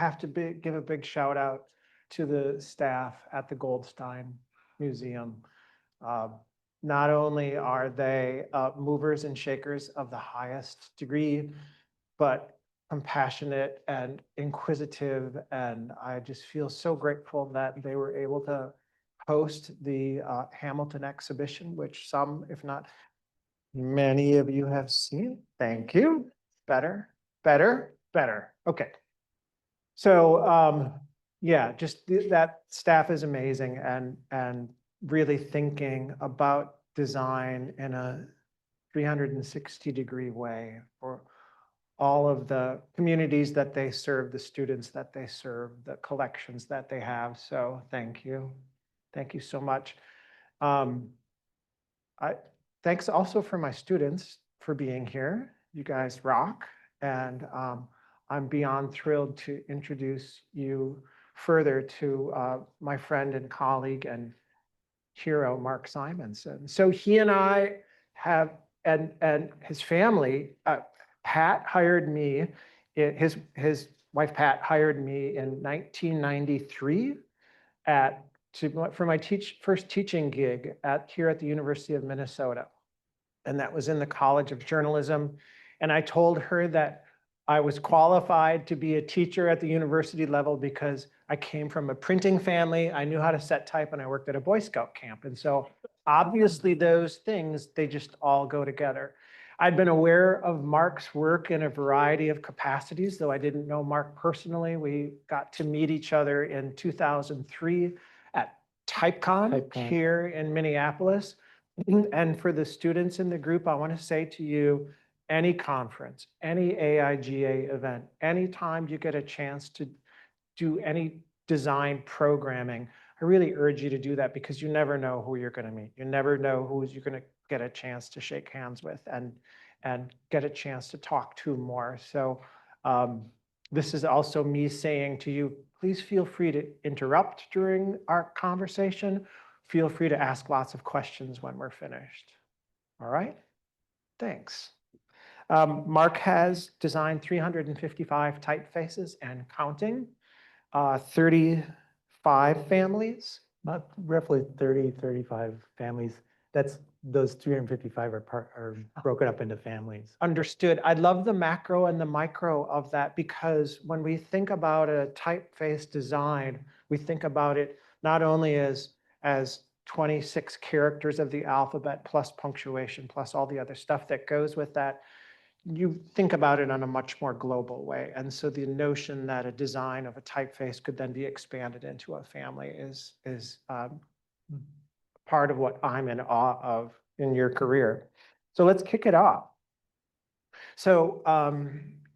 have to give a big shout out to the staff at the Goldstein Museum. Not only are they movers and shakers of the highest degree, but compassionate and inquisitive. And I just feel so grateful that they were able to host the Hamilton exhibition, which some, if not many of you have seen. Thank you. Better, better, better. Okay. So yeah, just that staff is amazing and really thinking about design in a 360-degree way for all of the communities that they serve, the students that they serve, the collections that they have. So thank you. Thank you so much. Thanks also for my students for being here. You guys rock. And I'm beyond thrilled to introduce you further to my friend and colleague and hero, Mark Simonson. So he and I have, and his family, Pat hired me, his wife Pat hired me in 1993 for my first teaching gig here at the University of Minnesota. And that was in the College of Journalism. And I told her that I was qualified to be a teacher at the university level because I came from a printing family. I knew how to set type and I worked at a Boy Scout camp. And so obviously those things, they just all go together. I'd been aware of Mark's work in a variety of capacities, though I didn't know Mark personally. We got to meet each other in 2003 at TypeCon here in Minneapolis. And for the students in the group, I want to say to you, any conference, any AIGA event, anytime you get a chance to do any design programming, I really urge you to do that because you never know who you're going to meet. You never know who you're going to get a chance to shake hands with and get a chance to talk to more. So this is also me saying to you, please feel free to interrupt during our conversation. Feel free to ask lots of questions when we're finished. All right, thanks. Mark has designed 355 typefaces and counting, 35 families. About roughly 30, 35 families. Those 355 are broken up into families. Understood. I love the macro and the micro of that because when we think about a typeface design, we think about it not only as 26 characters of the alphabet plus punctuation plus all the other stuff that goes with that. You think about it on a much more global way. And so the notion that a design of a typeface could then be expanded into a family is part of what I'm in awe of in your career. So let's kick it off. So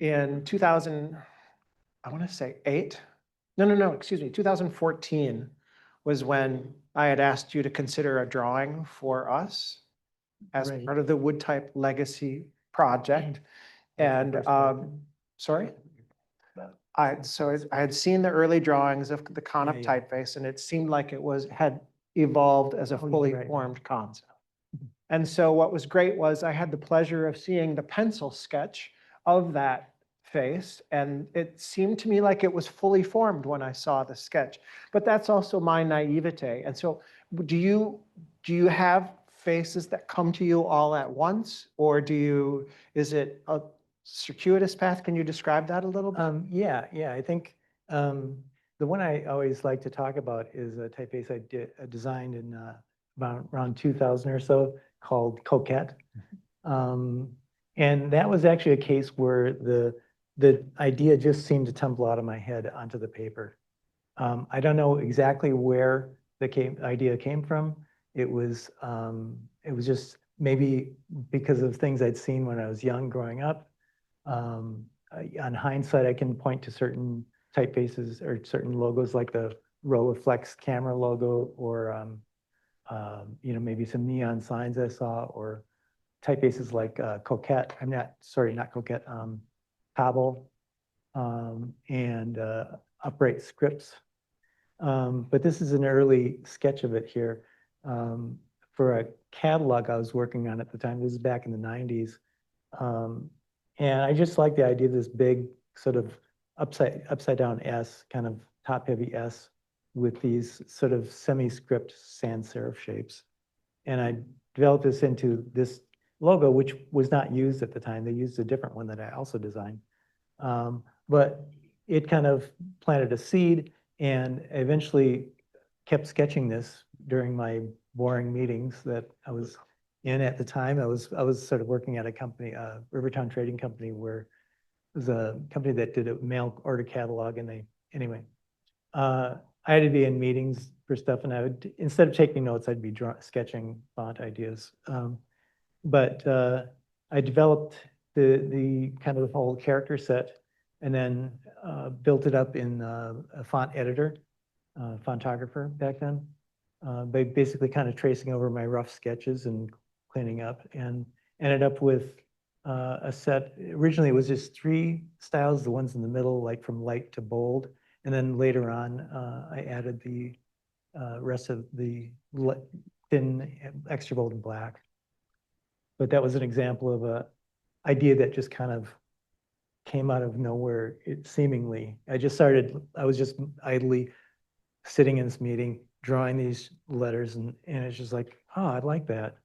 in 2000, I want to say 2014 was when I had asked you to consider a drawing for us as part of the wood type legacy project. And sorry, I had seen the early drawings of the Konop typeface, and it seemed like it had evolved as a fully formed concept. And so what was great was I had the pleasure of seeing the pencil sketch of that face, and it seemed to me like it was fully formed when I saw the sketch. But that's also my naivete. And so do you have faces that come to you all at once, or is it a circuitous path? Can you describe that a little bit? Yeah. I think the one I always like to talk about is a typeface I designed in around 2000 or so called Coquette. And that was actually a case where the idea just seemed to tumble out of my head onto the paper. I don't know exactly where the idea came from. It was just maybe because of things I'd seen when I was young growing up. On hindsight, I can point to certain typefaces or certain logos like the Rolleiflex camera logo, or maybe some neon signs I saw, or typefaces like Coquette. Not Coquette. Pavel and Upright Scripts. But this is an early sketch of it here. For a catalog I was working on at the time. This is back in the 90s. And I just like the idea of this big sort of upside down S, kind of top heavy S with these sort of semi-script sans serif shapes. And I developed this into this logo, which was not used at the time. They used a different one that I also designed. But it kind of planted a seed, and eventually kept sketching this during my boring meetings that I was in at the time. I was sort of working at a company, a Rivertown Trading Company, where it was a company that did a mail order catalog, and I had to be in meetings for stuff, and I would, instead of taking notes, I'd be sketching font ideas. But I developed the kind of the whole character set, and then built it up in a font editor, fontographer back then, by basically kind of tracing over my rough sketches and cleaning up, and ended up with a set. Originally, it was just 3 styles, the ones in the middle, like from light to bold. And then later on, I added the rest of the thin, extra bold and black. But that was an example of a idea that just kind of came out of nowhere, seemingly. I was just idly sitting in this meeting, drawing these letters, and it's just like, oh, I like that.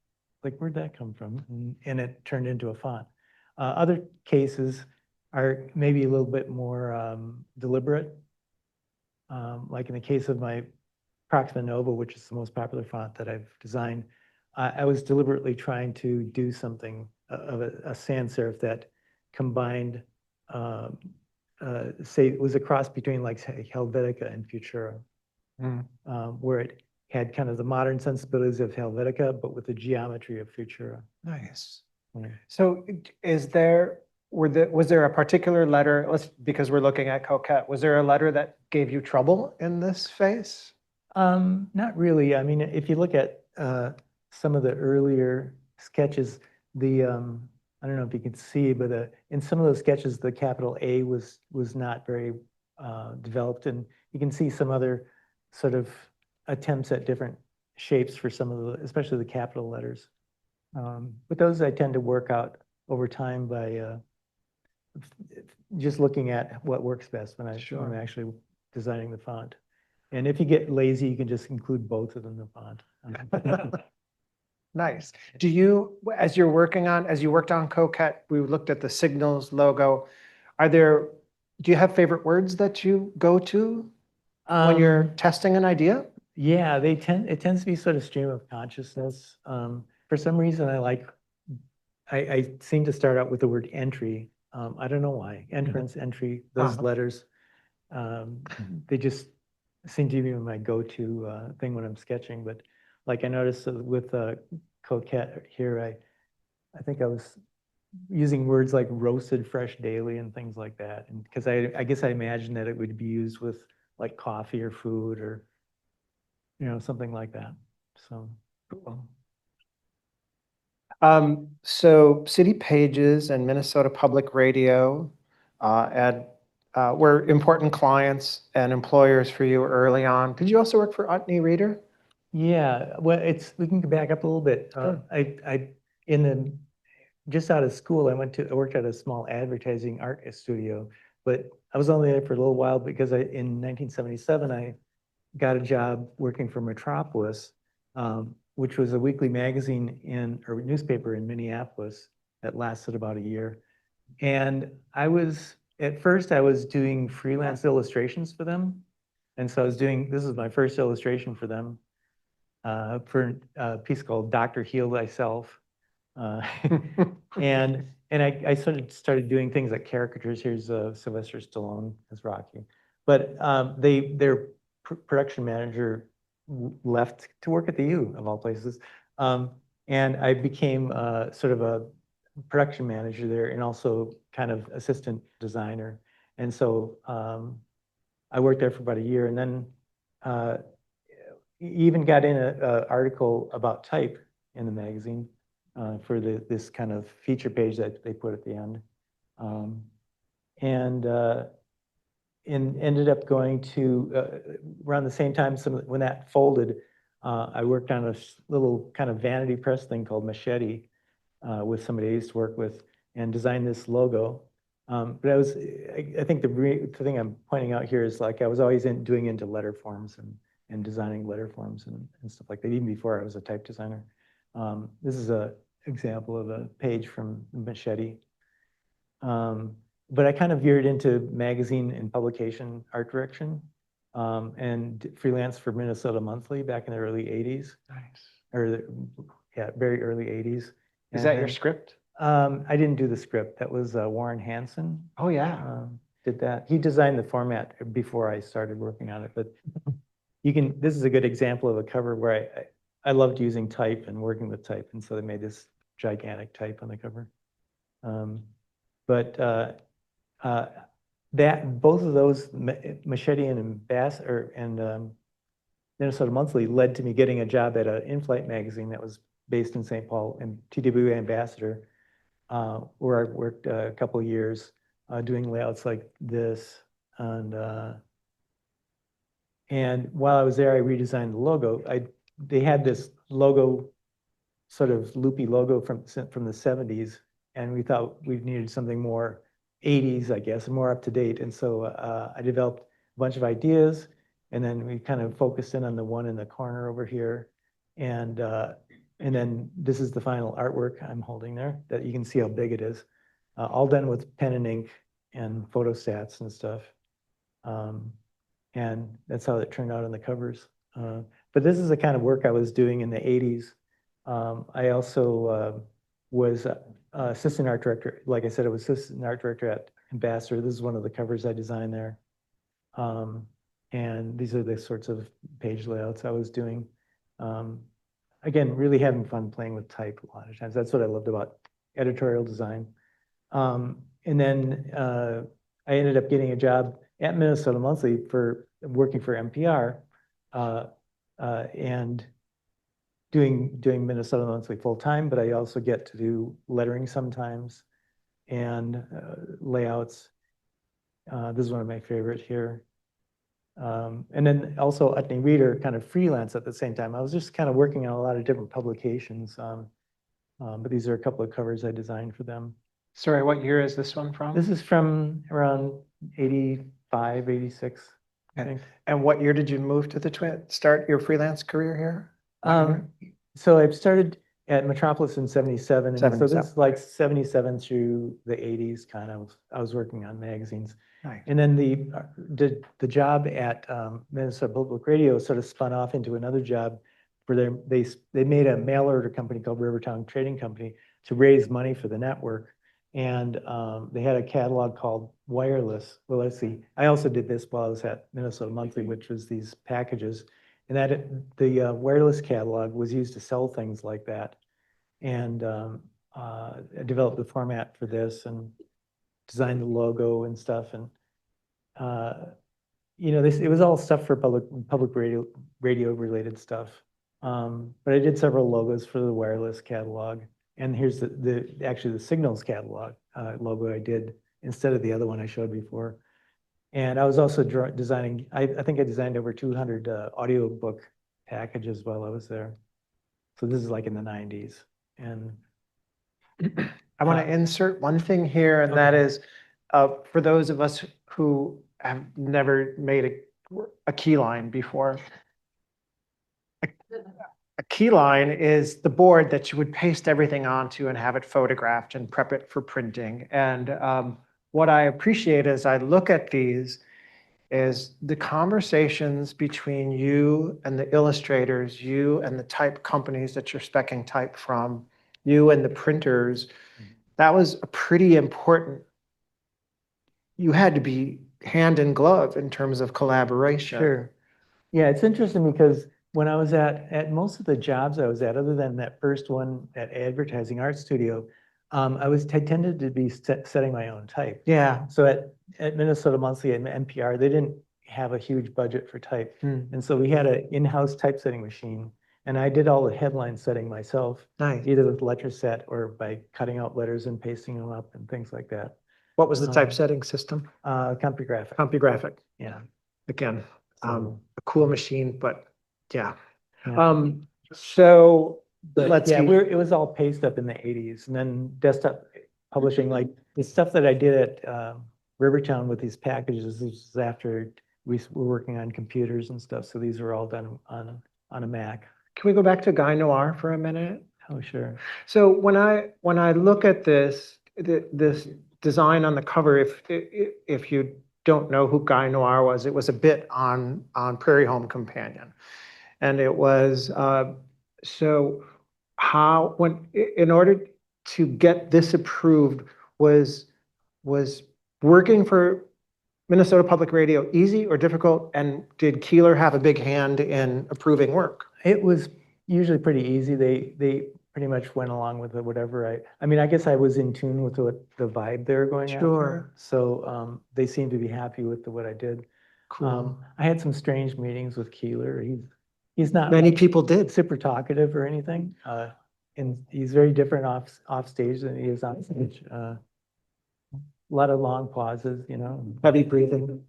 Like, where'd that come from? And it turned into a font. Other cases are maybe a little bit more deliberate. Like in the case of my Proxima Nova, which is the most popular font that I've designed, I was deliberately trying to do something of a sans serif that combined, say, it was a cross between, like, say, Helvetica and Futura, where it had kind of the modern sensibilities of Helvetica, but with the geometry of Futura. Nice. Yeah. So was there a particular letter, because we're looking at Coquette, was there a letter that gave you trouble in this face? Not really. I mean, if you look at some of the earlier sketches, I don't know if you can see, but in some of those sketches, the capital A was not very developed, and you can see some other sort of attempts at different shapes for some of the, especially the capital letters. But those I tend to work out over time by just looking at what works best when I'm actually designing the font. And if you get lazy, you can just include both of them in the font. Nice. As you worked on Coquette, we looked at the Signals logo. Do you have favorite words that you go to when you're testing an idea? Yeah, it tends to be sort of stream of consciousness. For some reason, I seem to start out with the word entry. I don't know why. Entrance, entry, those letters, they just seem to be my go-to thing when I'm sketching. But like I noticed with Coquette here, I think I was using words like roasted fresh daily and things like that. And because I guess I imagined that it would be used with like coffee or food or, something like that. So cool. So City Pages and Minnesota Public Radio were important clients and employers for you early on. Did you also work for Utne Reader? Yeah, well, we can back up a little bit. Sure. Just out of school, I worked at a small advertising art studio, but I was only there for a little while because in 1977, I got a job working for Metropolis, which was a weekly magazine or newspaper in Minneapolis that lasted about a year. And at first I was doing freelance illustrations for them. And so this is my first illustration for them, for a piece called Dr. Heal Thyself. And I sort of started doing things like caricatures. Here's Sylvester Stallone as Rocky. But their production manager left to work at the U, of all places. And I became sort of a production manager there and also kind of assistant designer. And so I worked there for about a year, and then even got in an article about type in the magazine for this kind of feature page that they put at the end. And ended up going to, around the same time, when that folded, I worked on a little kind of vanity press thing called Machete with somebody I used to work with, and designed this logo. But I think the thing I'm pointing out here is like I was always doing into letter forms and designing letter forms and stuff like that, even before I was a type designer. This is an example of a page from Machete. But I kind of veered into magazine and publication art direction and freelance for Minnesota Monthly back in the early 80s. Nice. Yeah, very early 80s. Is that your script? I didn't do the script. That was Warren Hansen. Oh, yeah. Did that. He designed the format before I started working on it. But this is a good example of a cover where I loved using type and working with type. And so they made this gigantic type on the cover. Both of those, Machete and Ambassador and Minnesota Monthly, led to me getting a job at an in-flight magazine that was based in St. Paul, and TWA Ambassador, where I worked a couple of years doing layouts like this. And while I was there, I redesigned the logo. They had this logo, sort of loopy logo from the 70s, and we thought we needed something more 80s, I guess, and more up to date. And so I developed a bunch of ideas, and then we kind of focused in on the one in the corner over here. And then this is the final artwork I'm holding there, that you can see how big it is. All done with pen and ink and photostats and stuff. And that's how it turned out on the covers. But this is the kind of work I was doing in the 80s. I also was assistant art director. Like I said, I was assistant art director at Ambassador. This is one of the covers I designed there. And these are the sorts of page layouts I was doing. Again, really having fun playing with type a lot of times. That's what I loved about editorial design. And then I ended up getting a job at Minnesota Monthly for working for NPR and doing Minnesota Monthly full time, but I also get to do lettering sometimes and layouts. This is one of my favorite here. And then also Utney Reader kind of freelance at the same time. I was just kind of working on a lot of different publications, but these are a couple of covers I designed for them. Sorry, what year is this one from? This is from around 85, 86, I think. And what year did you move to start your freelance career here? So I started at Metropolis in 77. And so this is like 77 through the 80s kind of. I was working on magazines. Nice. And then the job at Minnesota Public Radio sort of spun off into another job where they made a mail order company called Rivertown Trading Company to raise money for the network. And they had a catalog called Wireless. Well, let's see. I also did this while I was at Minnesota Monthly, which was these packages. And the Wireless catalog was used to sell things like that. And I developed the format for this and designed the logo and stuff. And it was all stuff for public radio related stuff. But I did several logos for the Wireless catalog. And here's actually the Signals catalog logo I did instead of the other one I showed before. And I was also designing, I think I designed over 200 audiobook packages while I was there. So this is like in the 90s. And I want to insert one thing here, and that is for those of us who have never made a key line before. A key line is the board that you would paste everything onto and have it photographed and prep it for printing. And what I appreciate as I look at these is the conversations between you and the illustrators, you and the type companies that you're speccing type from, you and the printers. That was a pretty important, you had to be hand in glove in terms of collaboration. Sure. Yeah, it's interesting because when I was at most of the jobs I was at, other than that first one at Advertising Art Studio, I tended to be setting my own type. Yeah. So at Minnesota Monthly and NPR, they didn't have a huge budget for type. And so we had an in-house typesetting machine, and I did all the headline setting myself. Nice. Either with Letraset or by cutting out letters and pasting them up and things like that. What was the typesetting system? CompuGraphic. CompuGraphic. Yeah. Again, So, a cool machine, but yeah. yeah. So But let's yeah, see. it was all paced up in the 80s, and then desktop publishing, like the stuff that I did at Rivertown with these packages. This was after we were working on computers and stuff. So these were all done on a Mac. Can we go back to Guy Noir for a minute? Oh, sure. So when I look at this design on the cover, if you don't know who Guy Noir was, it was a bit on Prairie Home Companion, and it was so how in order to get this approved was working for Minnesota Public Radio easy or difficult, and did Keeler have a big hand in approving work? It was usually pretty easy. They pretty much went along with it, whatever I mean, I guess I was in tune with what the vibe they were going after. Sure. So they seemed to be happy with what I did. Cool. I had some strange meetings with Keeler. He's not Many people did. super talkative or anything. And he's very different off stage than he is on stage. A lot of long pauses, Heavy breathing.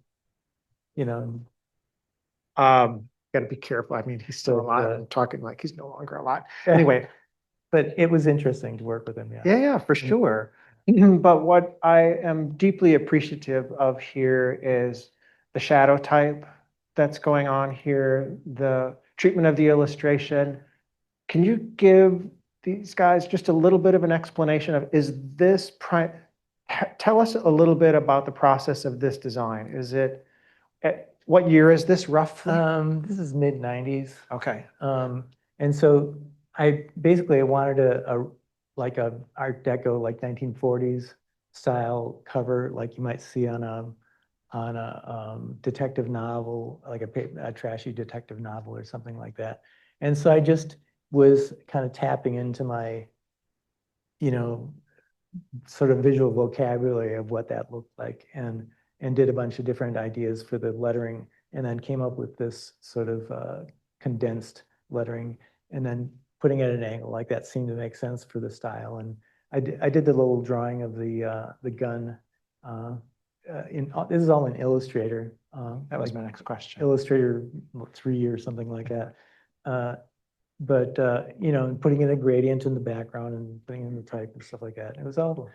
Got to be careful. I mean, he's still But, alive and talking like he's no longer alive. Anyway, But it was interesting to work with him, yeah. yeah, for sure. But what I am deeply appreciative of here is the shadow type that's going on here, the treatment of the illustration. Can you give these guys just a little bit of an explanation of, tell us a little bit about the process of this design. Is it, what year is this roughly? This is mid-90s. Okay. And so I basically wanted like a Art Deco, like 1940s style cover, like you might see on a detective novel, like a trashy detective novel or something like that. And so I just was kind of tapping into my, sort of visual vocabulary of what that looked like, and did a bunch of different ideas for the lettering, and then came up with this sort of condensed lettering, and then putting it at an angle like that seemed to make sense for the style. And I did the little drawing of the gun. This is all in Illustrator. That was my next question. Illustrator 3 or something like that. But putting in a gradient in the background and putting in the type and stuff like that. It was all,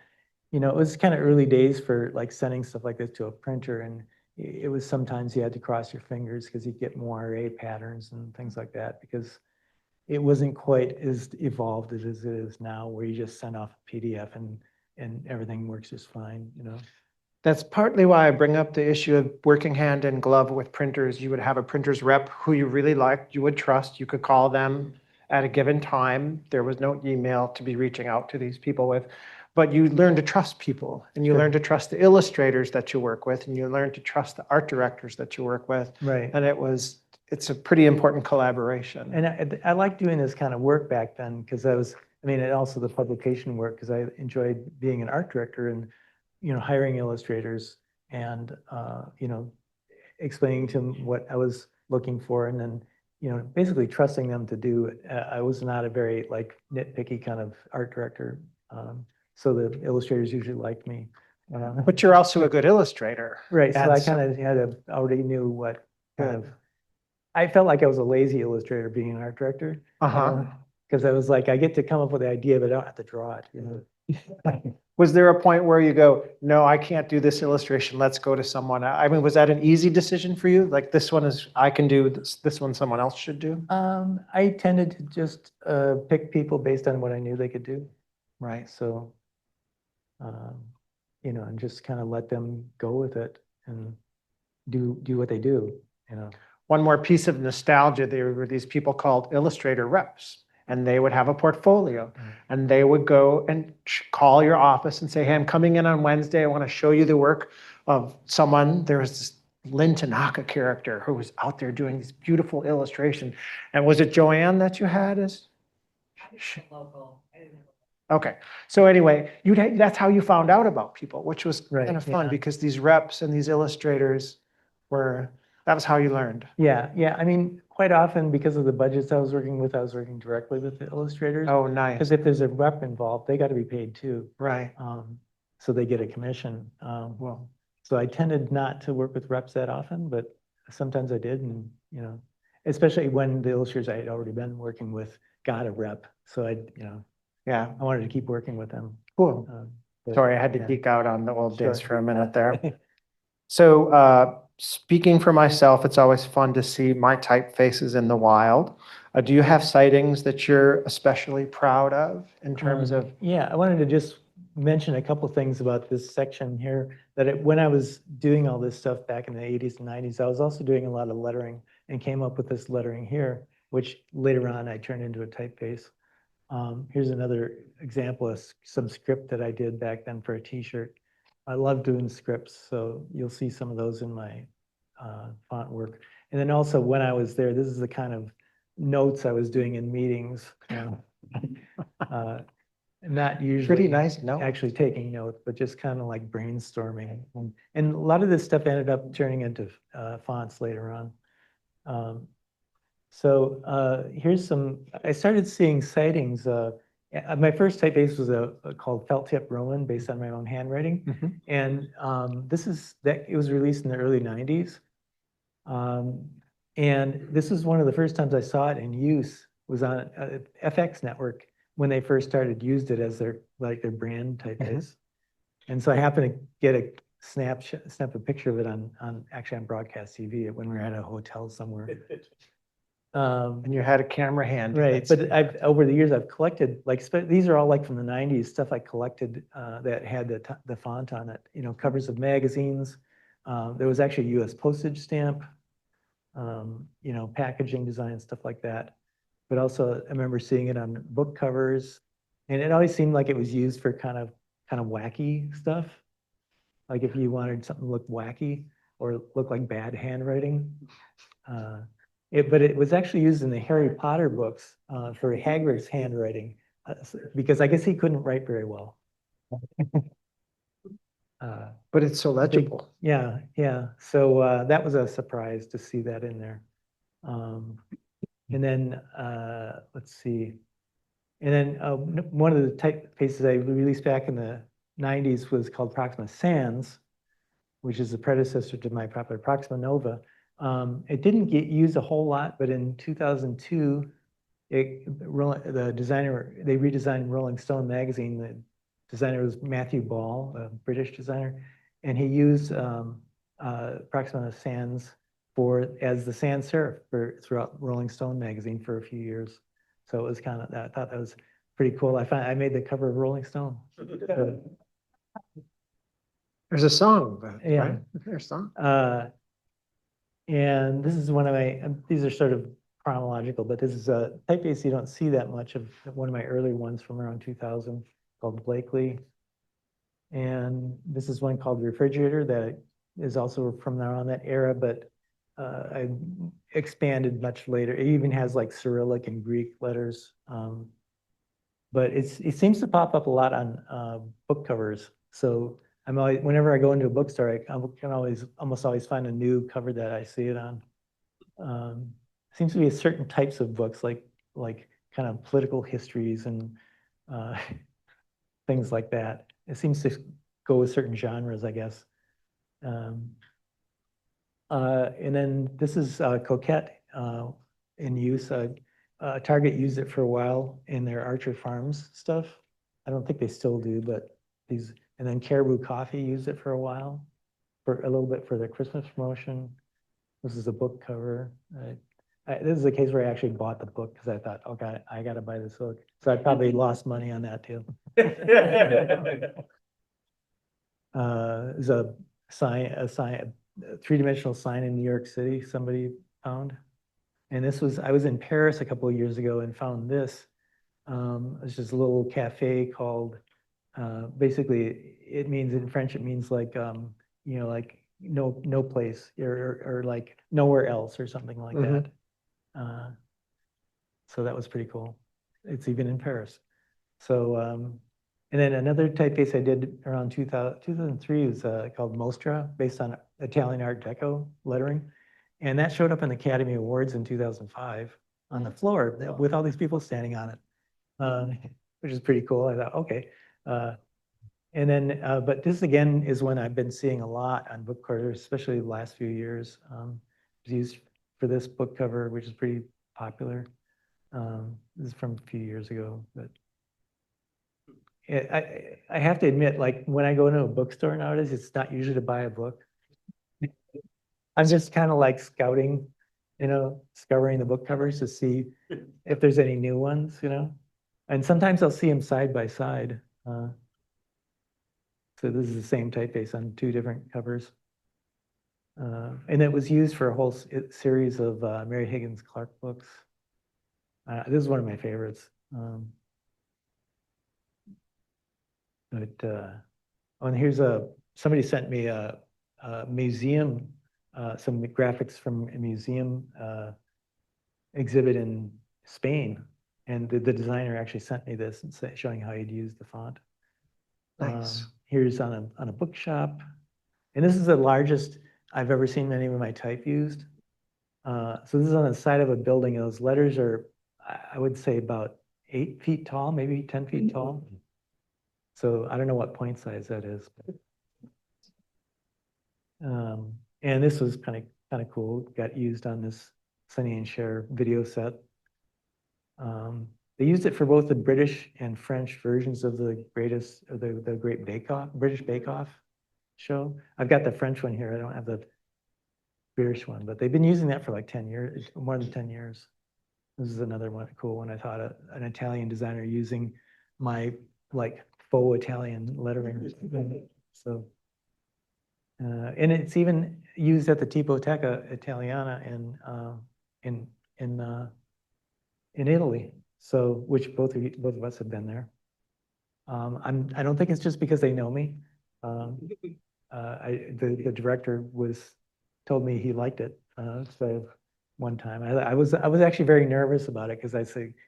it was kind of early days for like sending stuff like this to a printer, and it was sometimes you had to cross your fingers because you'd get moire patterns and things like that, because it wasn't quite as evolved as it is now, where you just send off a PDF and everything works just fine, That's partly why I bring up the issue of working hand in glove with printers. You would have a printer's rep who you really liked, you would trust, you could call them at a given time. There was no email to be reaching out to these people with, but you learn to trust people, and you learn to trust the illustrators that you work with, and you learn to trust the art directors that you work with. Right. And it's a pretty important collaboration. And I like doing this kind of work back then, because and also the publication work, because I enjoyed being an art director and hiring illustrators and, explaining to them what I was looking for, and then, basically trusting them to do it. I was not a very like nitpicky kind of art director. So the illustrators usually liked me. But you're also a good illustrator. Right, so I kind of already knew what kind of, I felt like I was a lazy illustrator being an art director. Because I was like, I get to come up with the idea, but I don't have to draw it. Was there a point where you go, no, I can't do this illustration, let's go to someone? I mean, was that an easy decision for you? Like, this one I can do, this one someone else should do? I tended to just pick people based on what I knew they could do. Right. So, and just kind of let them go with it and do what they do, One more piece of nostalgia, there were these people called illustrator reps, and they would have a portfolio, and they would go and call your office and say, hey, I'm coming in on Wednesday. I want to show you the work of someone. There was this Lynn Tanaka character who was out there doing this beautiful illustration. And was it Joanne that you had as? Local. Okay. So anyway, that's how you found out about people, which was kind of fun, yeah. because these reps and these illustrators that was how you learned. Yeah. I mean, quite often, because of the budgets I was working directly with the illustrators. Oh, nice. Because if there's a rep involved, they got to be paid too. Right. So they get a commission. So I tended not to work with reps that often, but sometimes I did, and especially when the illustrators I had already been working with got a rep. So I wanted to keep working with them. Cool. but, Sorry, I had to yeah. geek out on the old days Sure. for a minute there. So speaking for myself, it's always fun to see my typefaces in the wild. Do you have sightings that you're especially proud of in terms of? Yeah, I wanted to just mention a couple things about this section here, that when I was doing all this stuff back in the 80s and 90s, I was also doing a lot of lettering and came up with this lettering here, which later on I turned into a typeface. Here's another example of some script that I did back then for a t-shirt. I love doing scripts, so you'll see some of those in my font work. And then also when I was there, this is the kind of notes I was doing in meetings. Not usually Pretty nice note. actually taking notes, but just kind of like brainstorming. And a lot of this stuff ended up turning into fonts later on. Here's some, I started seeing sightings. My first typeface was called Felt Tip Roman, based on my own handwriting. Mhm. And it was released in the early 90s. And this is one of the first times I saw it in use, was on FX Network when they first used it as their brand typeface. And so I happened to get a snap a picture of it actually on broadcast TV when we were at a hotel somewhere. And you had a camera hand. Right, but over the years I've collected, these are all like from the 90s, stuff I collected that had the font on it, covers of magazines. There was actually a US postage stamp, packaging design, stuff like that. But also I remember seeing it on book covers, and it always seemed like it was used for kind of wacky stuff. Like if you wanted something to look wacky or look like bad handwriting. But it was actually used in the Harry Potter books for Hagrid's handwriting, because I guess he couldn't write very well. But it's so legible. Yeah. So that was a surprise to see that in there. And then let's see. And then one of the typefaces I released back in the 90s was called Proxima Sans, which is the predecessor to my popular Proxima Nova. It didn't get used a whole lot, but in 2002, they redesigned Rolling Stone magazine. The designer was Matthew Ball, a British designer, and he used Proxima Sans as the sans serif throughout Rolling Stone magazine for a few years. So it was kind of, I thought that was pretty cool. I made the cover of Rolling Stone. There's a song, Yeah. right? There's a song. And this is these are sort of chronological, but this is a typeface you don't see that much of, one of my early ones from around 2000 called Blakely. And this is one called Refrigerator that is also from around that era, but I expanded much later. It even has like Cyrillic and Greek letters. But it seems to pop up a lot on book covers. So whenever I go into a bookstore, I can almost always find a new cover that I see it on. Seems to be certain types of books, like kind of political histories and things like that. It seems to go with certain genres, I guess. And then this is Coquette in use. Target used it for a while in their Archer Farms stuff. I don't think they still do, but these. And then Caribou Coffee used it for a while, for a little bit for their Christmas promotion. This is a book cover. This is a case where I actually bought the book because I thought, okay, I got to buy this book. So I probably lost money on that too. There's a three-dimensional sign in New York City somebody found. And I was in Paris a couple of years ago and found this. It's just a little cafe called, basically it means in French, it means like, like no place or like nowhere else or something like that. So that was pretty cool. It's even in Paris. So, and then another typeface I did around 2003 was called Mostra, based on Italian Art Deco lettering. And that showed up in the Academy Awards in 2005 on the floor with all these people standing on it, which is pretty cool. I thought, okay. And then, but this again is when I've been seeing a lot on book covers, especially the last few years. It was used for this book cover, which is pretty popular. This is from a few years ago, but I have to admit, like when I go into a bookstore nowadays, it's not usually to buy a book. I'm just kind of like scouting, scouring the book covers to see if there's any new ones, and sometimes I'll see them side by side. So this is the same typeface on two different covers. And it was used for a whole series of Mary Higgins Clark books. This is one of my favorites. And here's somebody sent me a museum, some graphics from a museum exhibit in Spain. And the designer actually sent me this and showing how he'd use the font. Nice. Here's on a bookshop. And this is the largest I've ever seen any of my type used. So this is on the side of a building. Those letters are, I would say, about 8 feet tall, maybe 10 feet tall. So I don't know what point size that is. And this was kind of cool. Got used on this Sonny and Cher video set. They used it for both the British and French versions of the Great Bake Off, British Bake Off show. I've got the French one here. I don't have the British one, but they've been using that for like 10 years, more than 10 years. This is another one, cool one. I thought an Italian designer using my like faux Italian lettering. So, and it's even used at the Tipoteca Italiana in Italy. So, which both of us have been there. I don't think it's just because they know me. The director told me he liked it. So one time I was actually very nervous about it because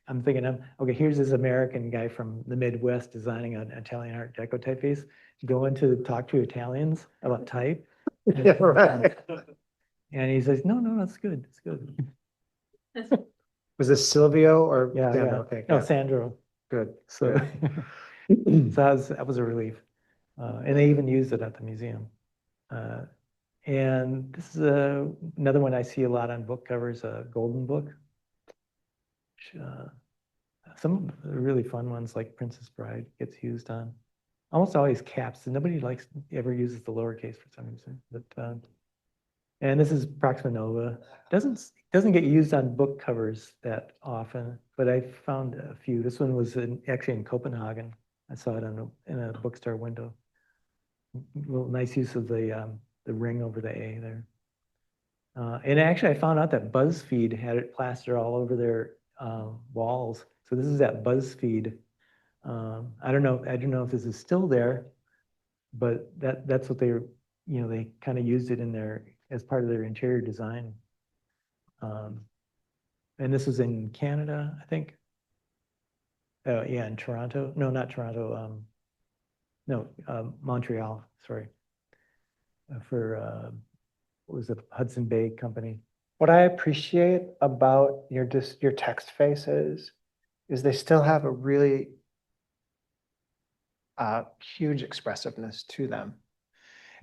I'm thinking okay, here's this American guy from the Midwest designing an Italian Art Deco typeface, going to talk to Italians about type. Yeah, right. And he says, no, it's good. It's good. Was this Silvio or? Yeah. Okay, No, yeah. Sandro. Good. So, so that was a relief. And they even used it at the museum. And this is another one I see a lot on book covers, a golden book. Which, some of the really fun ones like Princess Bride gets used on. Almost always caps, and nobody ever uses the lowercase for some reason. But and this is Proxima Nova. Doesn't get used on book covers that often, but I found a few. This one was actually in Copenhagen. I saw it in a bookstore window. Little nice use of the ring over the A there. And actually, I found out that BuzzFeed had it plastered all over their walls. So this is that BuzzFeed. I don't know if this is still there, but that's what they kind of used it as part of their interior design. And this was in Canada, I think. Yeah, in Toronto. No, not Toronto. No, Montreal. Sorry. For what was it, Hudson Bay Company. What I appreciate about your text faces is they still have a really huge expressiveness to them.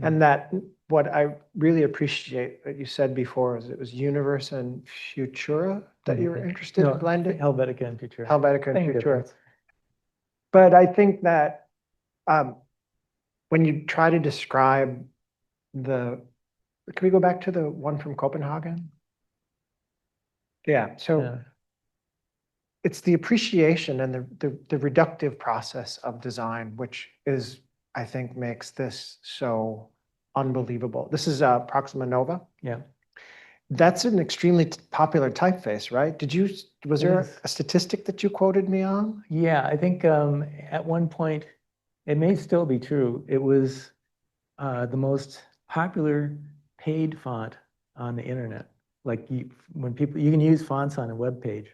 And that what I really appreciate that you said before is it was universe and futura that you were interested in blending. Helvetica and Futura. Helvetica and Same futura. difference. But I think that when you try to describe can we go back to the one from Copenhagen? Yeah, so Yeah. it's the appreciation and the reductive process of design, which is, I think, makes this so unbelievable. This is Proxima Nova. Yeah. That's an extremely popular typeface, right? Was there a statistic that you quoted me on? Yeah, I think at one point, it may still be true, it was the most popular paid font on the internet. Like you can use fonts on a web page,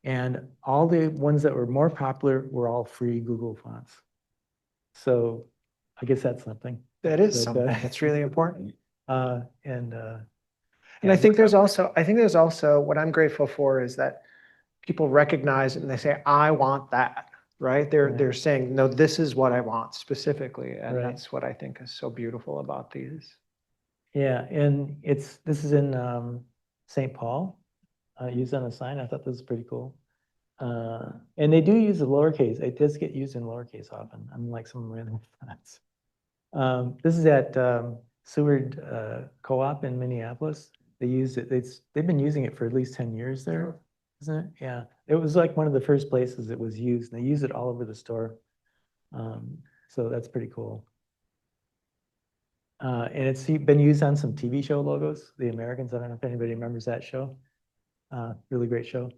and all the ones that were more popular were all free Google fonts. So I guess that's something. That is something that's really important. And I think there's also what I'm grateful for is that people recognize it and they say, I want that, right? They're saying, no, this is what I want specifically. And that's what I think is so beautiful about these. Yeah, and this is in St. Paul, used on a sign. I thought this was pretty cool. And they do use the lowercase. It does get used in lowercase often, unlike some random fonts. This is at Seward Co-op in Minneapolis. They used it. They've been using it for at least 10 years there, isn't it? Yeah. It was like one of the first places it was used. And they use it all over the store. So that's pretty cool. And it's been used on some TV show logos, The Americans. I don't know if anybody remembers that show. Really great show.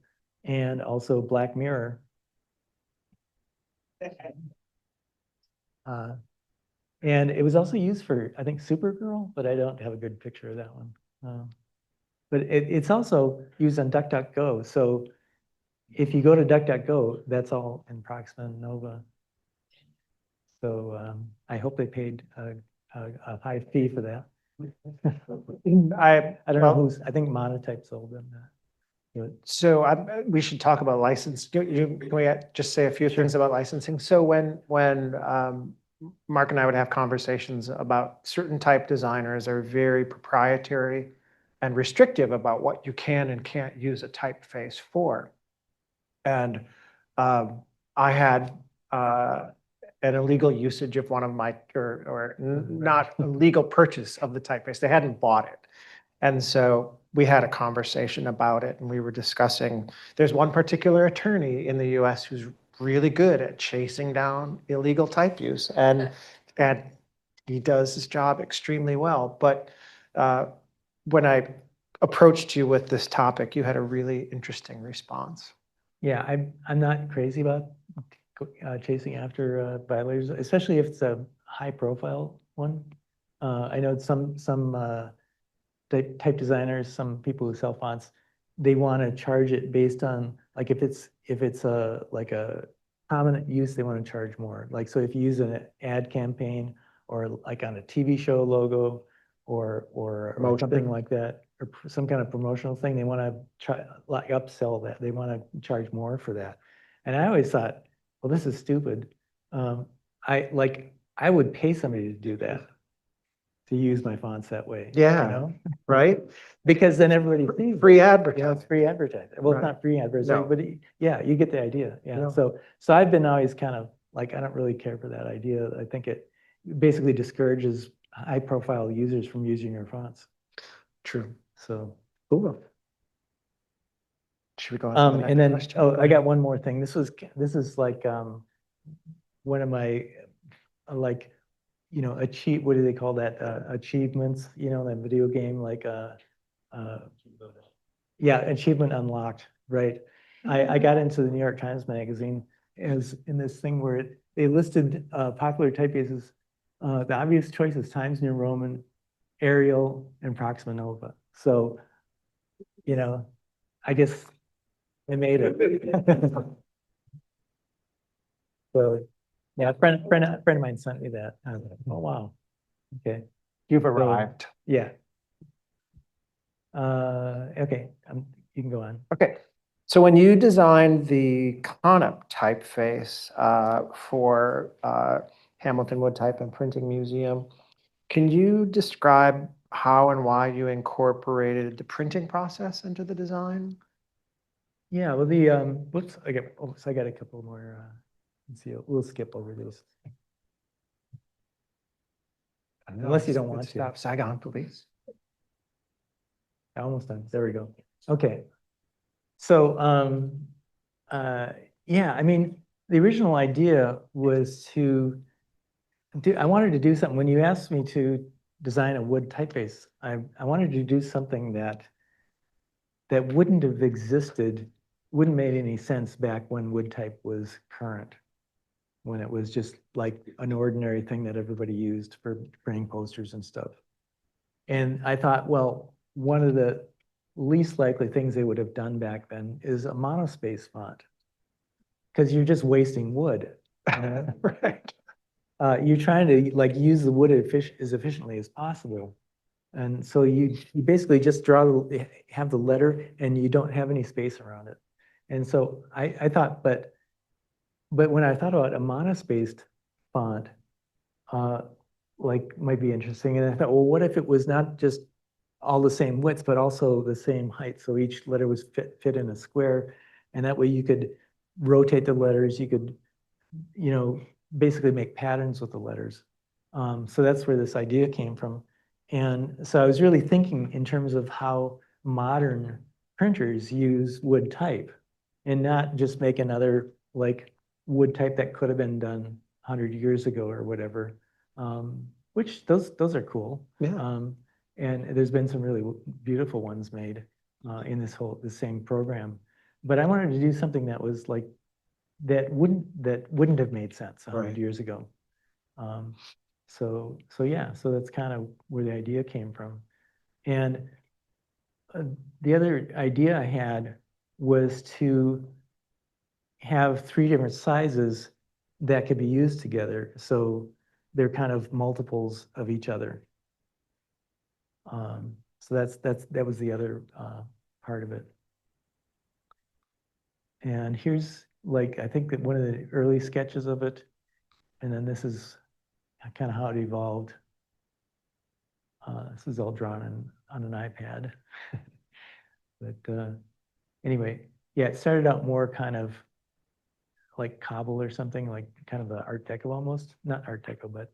And also Black Mirror. And it was also used for, I think, Supergirl, but I don't have a good picture of that one. But it's also used on DuckDuckGo. So if you go to DuckDuckGo, that's all in Proxima Nova. So I hope they paid a high fee for that. I don't know who's, I think Monotype sold them that. So we should talk about license. Can we just say a few things about licensing? So when Mark and I would have conversations about certain type designers are very proprietary and restrictive about what you can and can't use a typeface for. And I had an illegal usage of one of my, or not a legal purchase of the typeface. They hadn't bought it. And so we had a conversation about it, and we were discussing, there's one particular attorney in the US who's really good at chasing down illegal type use, and he does his job extremely well. But when I approached you with this topic, you had a really interesting response. Yeah, I'm not crazy about chasing after violators, especially if it's a high profile one. I know some type designers, some people who sell fonts, they want to charge it based on, like, if it's a like a prominent use, they want to charge more. Like, so if you use an ad campaign or like on a TV show logo or something like that, or some kind of promotional thing, they want to try like upsell that. They want to charge more for that. And I always thought, well, this is stupid. I would pay somebody to do that, to use my fonts that way. Yeah, you know? right? Because then everybody sees Free it. advertising. Yeah, it's free advertising. Well, Right. it's not free advertising, No. but yeah, you get the idea. Yeah. No. So I've been always kind of like, I don't really care for that idea. I think it basically discourages high profile users from using your fonts. True. So Cool. Should we go on to the next and then question? I got one more thing. This is like one of my like, you know, what do they call that? Achievements, you know, that video game, like yeah, achievement unlocked, right? I got into the New York Times Magazine as in this thing where they listed popular typefaces. The obvious choices: Times New Roman, Arial, and Proxima Nova. So, you know, I guess they made it. So, yeah, a friend of mine sent me that. I was like, oh wow, okay. You've arrived. Yeah. Okay, you can go on. Okay. So when you designed the Konop typeface for Hamilton Wood Type and Printing Museum, can you describe how and why you incorporated the printing process into the design? Yeah, well, the whoops, I got a couple more. Let's see, we'll skip over these. Unless you don't want to. Stop, sag on, please. Almost done. There we go. Okay. So, yeah, I mean, the original idea was I wanted to do something. When you asked me to design a wood typeface, I wanted to do something that wouldn't have existed, wouldn't make any sense back when wood type was current, when it was just like an ordinary thing that everybody used for printing posters and stuff. And I thought, well, one of the least likely things they would have done back then is a monospace font, because you're just wasting wood. Right. You're trying to like use the wood as efficiently as possible. And so you basically just have the letter and you don't have any space around it. And so I thought, but when I thought about a monospaced font, like might be interesting. And I thought, well, what if it was not just all the same widths, but also the same height? So each letter was fit in a square. And that way you could rotate the letters. You could, basically make patterns with the letters. So that's where this idea came from. And so I was really thinking in terms of how modern printers use wood type and not just make another like wood type that could have been done 100 years ago or whatever, which those are cool. Yeah. And there's been some really beautiful ones made in the same program. But I wanted to do something that was like, that wouldn't have made sense 100 Right. years ago. So yeah, so that's kind of where the idea came from. And the other idea I had was to have 3 different sizes that could be used together. So they're kind of multiples of each other. So that was the other part of it. And here's like, I think that one of the early sketches of it, and then this is kind of how it evolved. This is all drawn on an iPad. But anyway, yeah, it started out more kind of like cobble or something, like kind of an Art Deco almost. Not Art Deco, but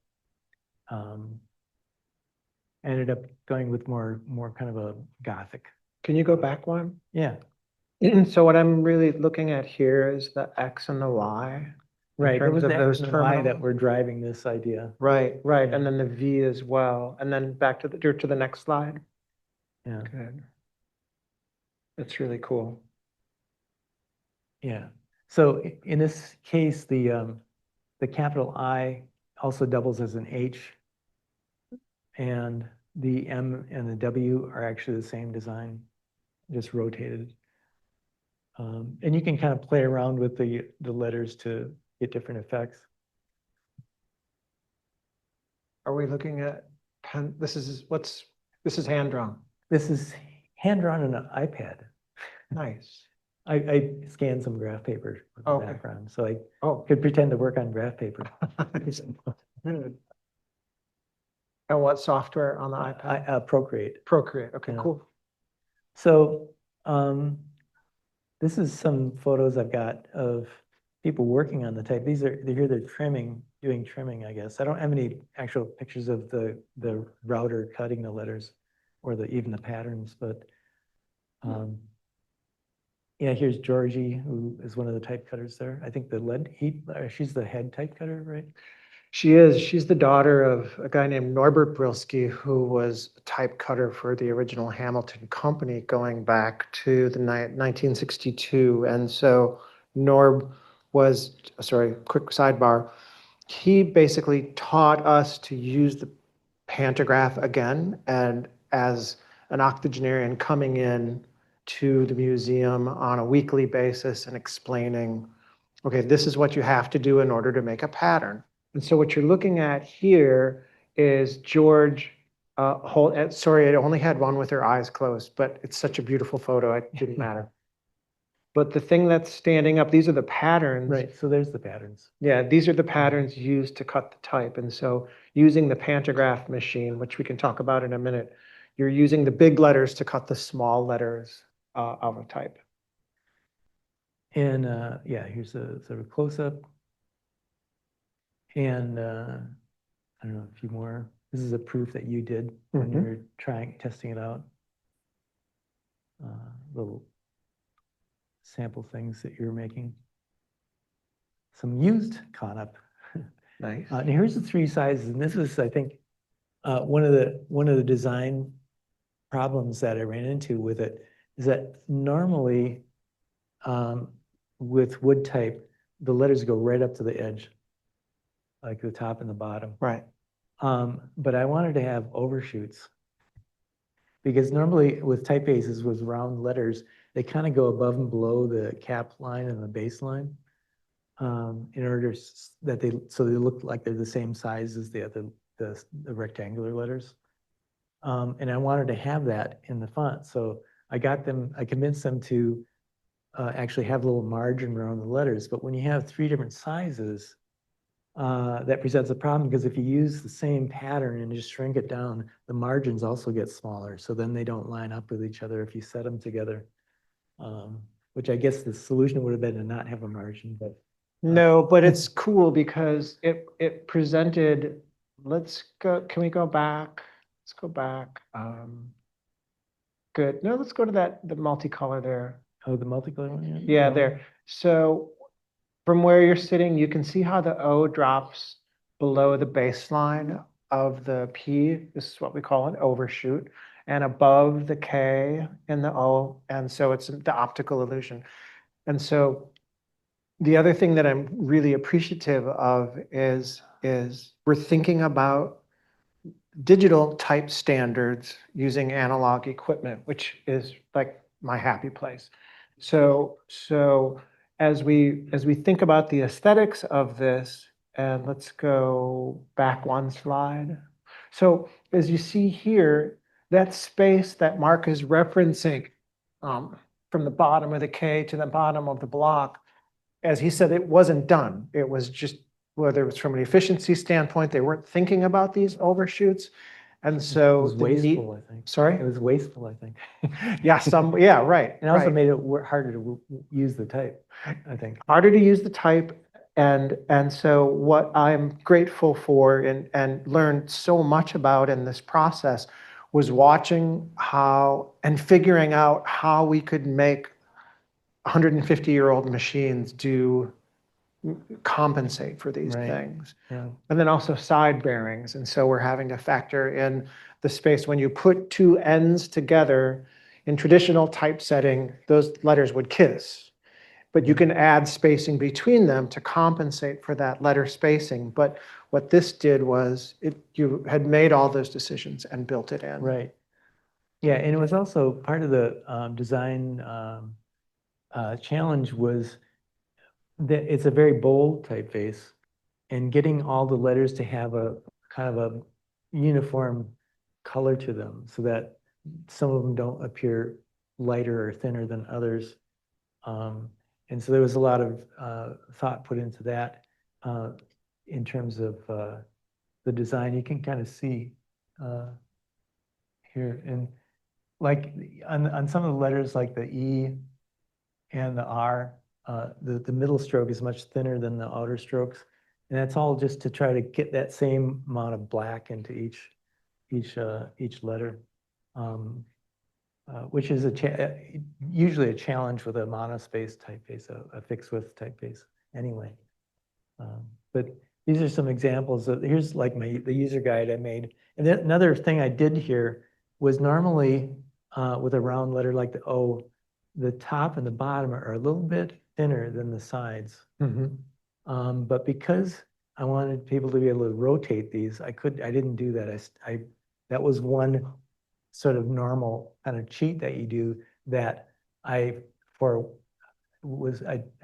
ended up going with more kind of a Gothic. Can you go back one? Yeah, So what I'm really looking at here is the X and the Y. right. It terms was of the those X and the Y that terminals? were driving this idea. Right, right. And then the V as well. And then back to the next slide. Yeah, Good. That's really cool. yeah. So in this case, the capital I also doubles as an H, and the M and the W are actually the same design, just rotated. And you can kind of play around with the letters to get different effects. Are we looking at pen? This is hand drawn. This is hand drawn on an iPad. Nice. I scanned some graph paper with the Okay. background, so I Oh. could pretend to work on graph paper. Good. And what software on the iPad? Procreate. Procreate. Okay, Yeah. cool. So this is some photos I've got of people working on the type. They're doing trimming, I guess. I don't have any actual pictures of the router cutting the letters or even the patterns, but yeah, here's Georgie, who is one of the type cutters there. I think she's the head type cutter, right? She is. She's the daughter of a guy named Norbert Brilski, who was a type cutter for the original Hamilton Company going back to the 1962. And so Norb was, sorry, quick sidebar. He basically taught us to use the pantograph again, and as an octogenarian coming in to the museum on a weekly basis and explaining, okay, this is what you have to do in order to make a pattern. And so what you're looking at here is George sorry, I only had one with her eyes closed, but it's such a beautiful photo, it didn't matter. But the thing that's standing up, these are the patterns. Right, so there's the patterns. Yeah, these are the patterns used to cut the type. And so using the pantograph machine, which we can talk about in a minute, you're using the big letters to cut the small letters of a type. And yeah, here's a sort of close-up. And I don't know, a few more. This is a proof that you did when you were testing it out. Little sample things that you're making. Some used Konop. Nice. And here's the 3 sizes, and this is, I think, one of the design problems that I ran into with it is that normally with wood type, the letters go right up to the edge, like the top and the bottom. Right. But I wanted to have overshoots because normally with typefaces with round letters, they kind of go above and below the cap line and the base line in order that so they look like they're the same size as the rectangular letters. And I wanted to have that in the font. So I convinced them to actually have a little margin around the letters. But when you have 3 different sizes, that presents a problem because if you use the same pattern and just shrink it down, the margins also get smaller. So then they don't line up with each other if you set them together. which I guess the solution would have been to not have a margin, but No, but it's cool because it presented, let's go, can we go back? Let's go back. Good. No, let's go to the multicolor there. oh, the multicolor one? Yeah, there. So from where you're sitting, you can see how the O drops below the baseline of the P. This is what we call an overshoot, and above the K in the O. And so it's the optical illusion. And so the other thing that I'm really appreciative of is we're thinking about digital type standards using analog equipment, which is like my happy place. So as we think about the aesthetics of this, and let's go back one slide. So as you see here, that space that Mark is referencing from the bottom of the K to the bottom of the block, as he said, it wasn't done. It was just, whether it was from an efficiency standpoint, they weren't thinking about these overshoots. And It so was wasteful, I think. Sorry? It was wasteful, I think. Yeah, right. And also right. made it harder to use the type, I think. Harder to use the type. And so what I'm grateful for and learned so much about in this process was watching how and figuring out how we could make 150-year-old machines compensate for these Right. things. Yeah. And then also side bearings. And so we're having to factor in the space. When you put two ends together in traditional typesetting, those letters would kiss. But you can add spacing between them to compensate for that letter spacing. But what this did was you had made all those decisions and built it in. Right. Yeah, and it was also part of the design challenge was that it's a very bold typeface, and getting all the letters to have a kind of a uniform color to them so that some of them don't appear lighter or thinner than others. And so there was a lot of thought put into that in terms of the design. You can kind of see here, and like on some of the letters like the E and the R, the middle stroke is much thinner than the outer strokes. And that's all just to try to get that same amount of black into each letter, which is usually a challenge with a monospace typeface, a fixed width typeface anyway. But these are some examples of, here's like the user guide I made. And then another thing I did here was normally with a round letter like the O, the top and the bottom are a little bit thinner than the sides. Mm-hmm. But because I wanted people to be able to rotate these, I didn't do that. That was one sort of normal kind of cheat that you do that I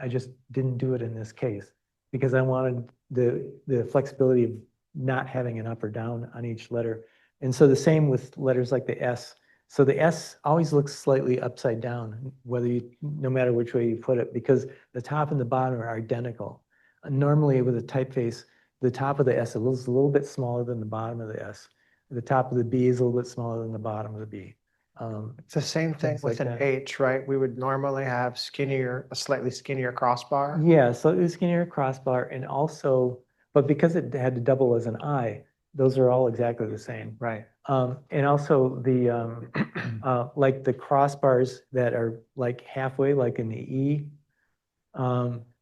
just didn't do it in this case because I wanted the flexibility of not having an up or down on each letter. And so the same with letters like the S. So the S always looks slightly upside down, no matter which way you put it, because the top and the bottom are identical. Normally with a typeface, the top of the S is a little bit smaller than the bottom of the S. The top of the B is a little bit smaller than the bottom of the B. It's the same thing with an H, right? We would normally have a slightly skinnier crossbar. Yeah, so it was skinnier crossbar, and also, but because it had to double as an I, those are all exactly the same. Right. And also the like the crossbars that are like halfway, like in the E,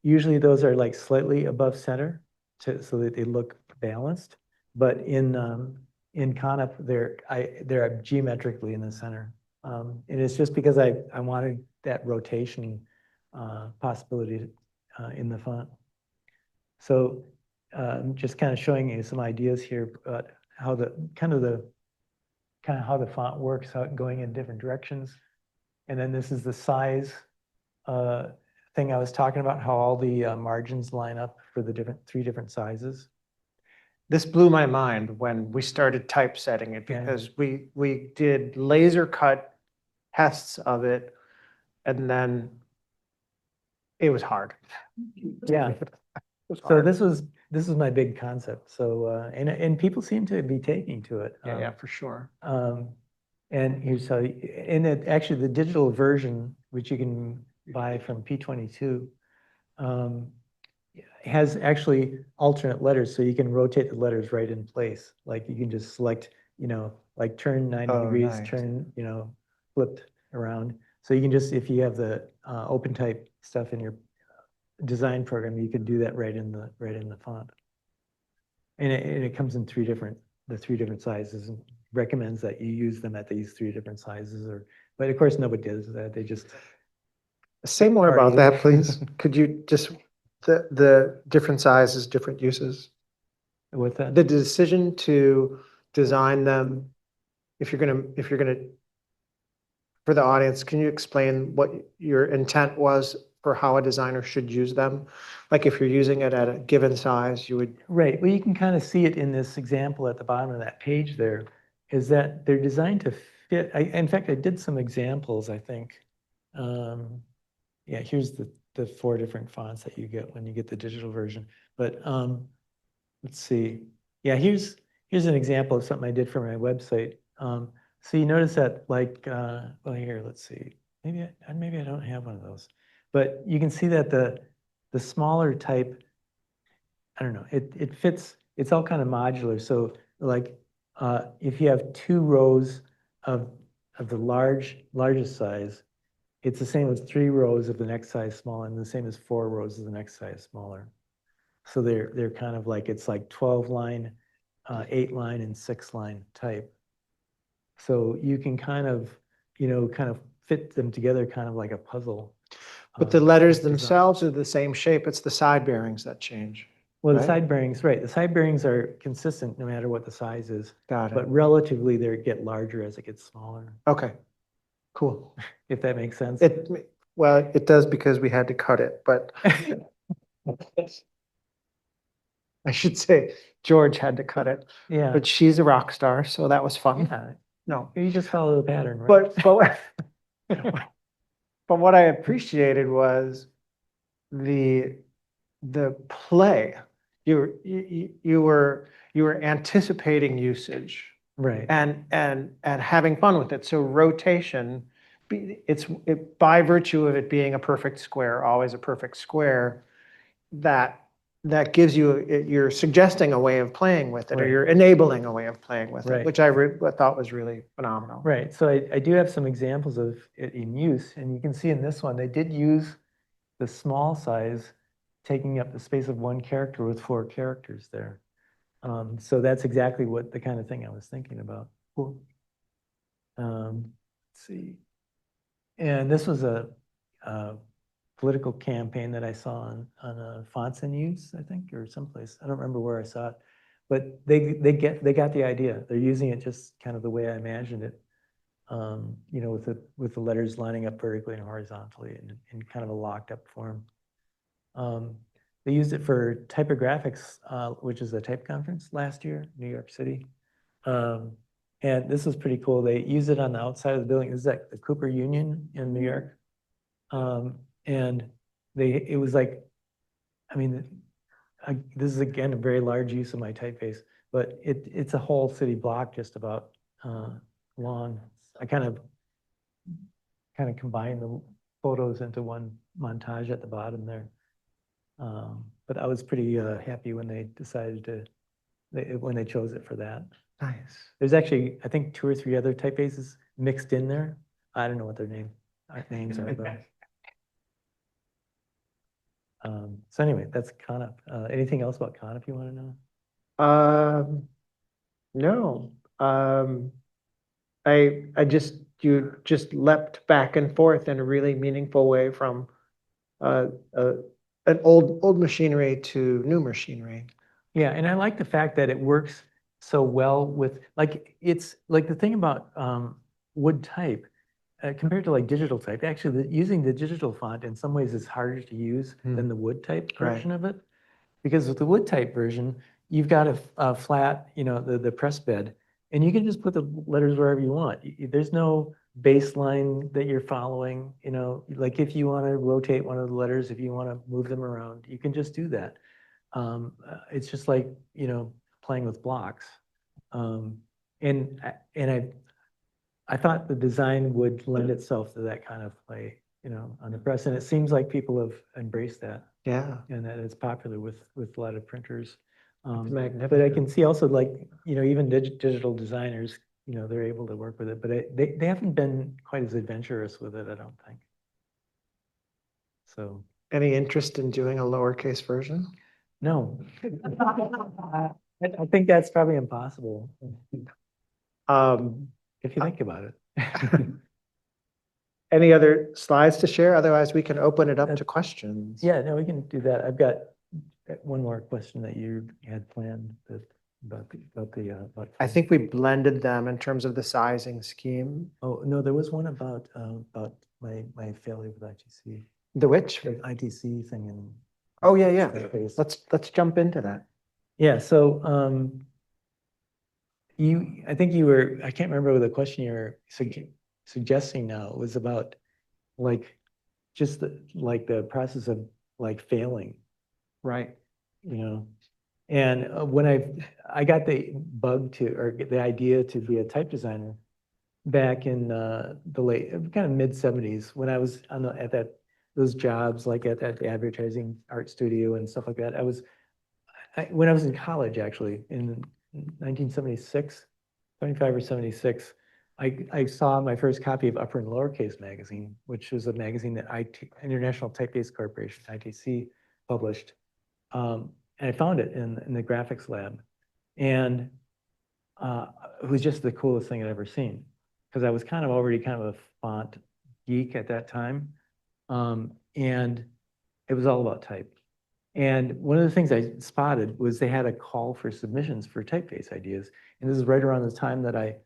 usually those are like slightly above center so that they look balanced. But in Konop, they're geometrically in the center. And it's just because I wanted that rotation possibility in the font. So just kind of showing you some ideas here about how how the font works, how it going in different directions. And then this is the size thing I was talking about, how all the margins line up for the three different sizes. This blew my mind when we started typesetting it because we did laser cut tests of it, and then it was hard. Yeah. So this was my big concept. So and people seem to be taking to it. Yeah, for sure. And here's how, actually the digital version, which you can buy from P22 has actually alternate letters, so you can rotate the letters right in place. Like you can just select, like turn 90 Oh, degrees, nice. turn, flipped around. So you can just, if you have the open type stuff in your design program, you can do that right in the font. And it comes in three different sizes, and recommends that you use them at these 3 different sizes. But of course, nobody does that. They just Say more Are about you? that, please. Could you just, the different sizes, different uses? with that. The decision to design them, if you're gonna, for the audience, can you explain what your intent was for how a designer should use them? Like if you're using it at a given size, you would, Right. Well, you can kind of see it in this example at the bottom of that page there, is that they're designed to fit. In fact, I did some examples, I think. Yeah, here's the 4 different fonts that you get when you get the digital version. But let's see. Yeah, here's an example of something I did for my website. So you notice that, like, well, here, let's see. Maybe I don't have one of those. But you can see that the smaller type, I don't know, it fits, it's all kind of modular. So like if you have 2 rows of the largest size, it's the same as 3 rows of the next size smaller, and the same as 4 rows of the next size smaller. So they're kind of like, it's like 12 line, 8 line, and 6 line type. So you can kind of, kind of fit them together kind of like a puzzle. but the letters design. themselves are the same shape. It's the side bearings that change. Well, the right? side bearings, right. The side bearings are consistent no matter what the size is, Got it. but relatively they get larger as it gets smaller, Okay, cool. if that makes sense. Well, it does because we had to cut it, but I should say George had to cut it, Yeah, but she's a rock star, so that was fun. yeah. No, You just follow the pattern, right? but what I appreciated was the play. You were anticipating usage Right. and having fun with it. So rotation, by virtue of it being a perfect square, always a perfect square, that gives you, you're suggesting a way of playing with it, or Right. you're enabling a way of playing with it, Right. which I thought was really phenomenal. Right. So I do have some examples of it in use, and you can see in this one, they did use the small size taking up the space of 1 character with 4 characters there. So that's exactly what the kind of thing I was thinking about. Cool. Let's see. And this was a political campaign that I saw on Fonts in Use, I think, or someplace. I don't remember where I saw it, but they got the idea. They're using it just kind of the way I imagined it. With the letters lining up vertically and horizontally in kind of a locked up form. They used it for typographics, which is a type conference last year, New York City. And this was pretty cool. They used it on the outside of the building. This is at the Cooper Union in New York. And it was like, I mean, this is again a very large use of my typeface, but it's a whole city block just about long. I kind of combined the photos into one montage at the bottom there. But I was pretty happy when they decided when they chose it for that. Nice. There's actually, I think, 2 or 3 other typefaces mixed in there. I don't know what their names are, though. So anyway, that's Konop. Anything else about Konop you want to know? No. You just leapt back and forth in a really meaningful way from an old machinery to new machinery. Yeah, and I like the fact that it works so well with, like, it's like the thing about wood type compared to like digital type. Actually, using the digital font in some ways is harder to use than the wood type version of it, because with the wood type version, you've got a flat, the press bed, and you can just put the letters wherever you want. There's no baseline that you're following. Like if you want to rotate one of the letters, if you want to move them around, you can just do that. It's just like, playing with blocks. And I thought the design would lend itself to that kind of play. on the press. And it seems like people have embraced that Yeah, and that it's popular with a lot of printers. it's But I magnificent. can see also like, even digital designers, they're able to work with it, but they haven't been quite as adventurous with it, I don't think. So, Any interest in doing a lowercase version? no. I think that's probably impossible Um, if you think about it. Any other slides to share? Otherwise, we can open it up to questions. Yeah, no, we can do that. I've got one more question that you had planned about. I think we blended them in terms of the sizing scheme. Oh, no, there was one about my failure with ITC. The which? The ITC thing and. Oh, yeah, yeah. Typeface. Let's jump into that. Yeah, so I think you were, I can't remember what the question you were suggesting now. It was about like just the process of like failing, Right. And when I got the bug or the idea to be a type designer back in the late kind of mid 70s when I was at those jobs like at that advertising art studio and stuff like that. When I was in college actually in 1976, 75 or 76, I saw my first copy of Upper and Lowercase magazine, which was a magazine that International Typeface Corporation, ITC, published. And I found it in the graphics lab. And it was just the coolest thing I'd ever seen because I was already kind of a font geek at that time. And it was all about type. And one of the things I spotted was they had a call for submissions for typeface ideas. And this is right around the time that I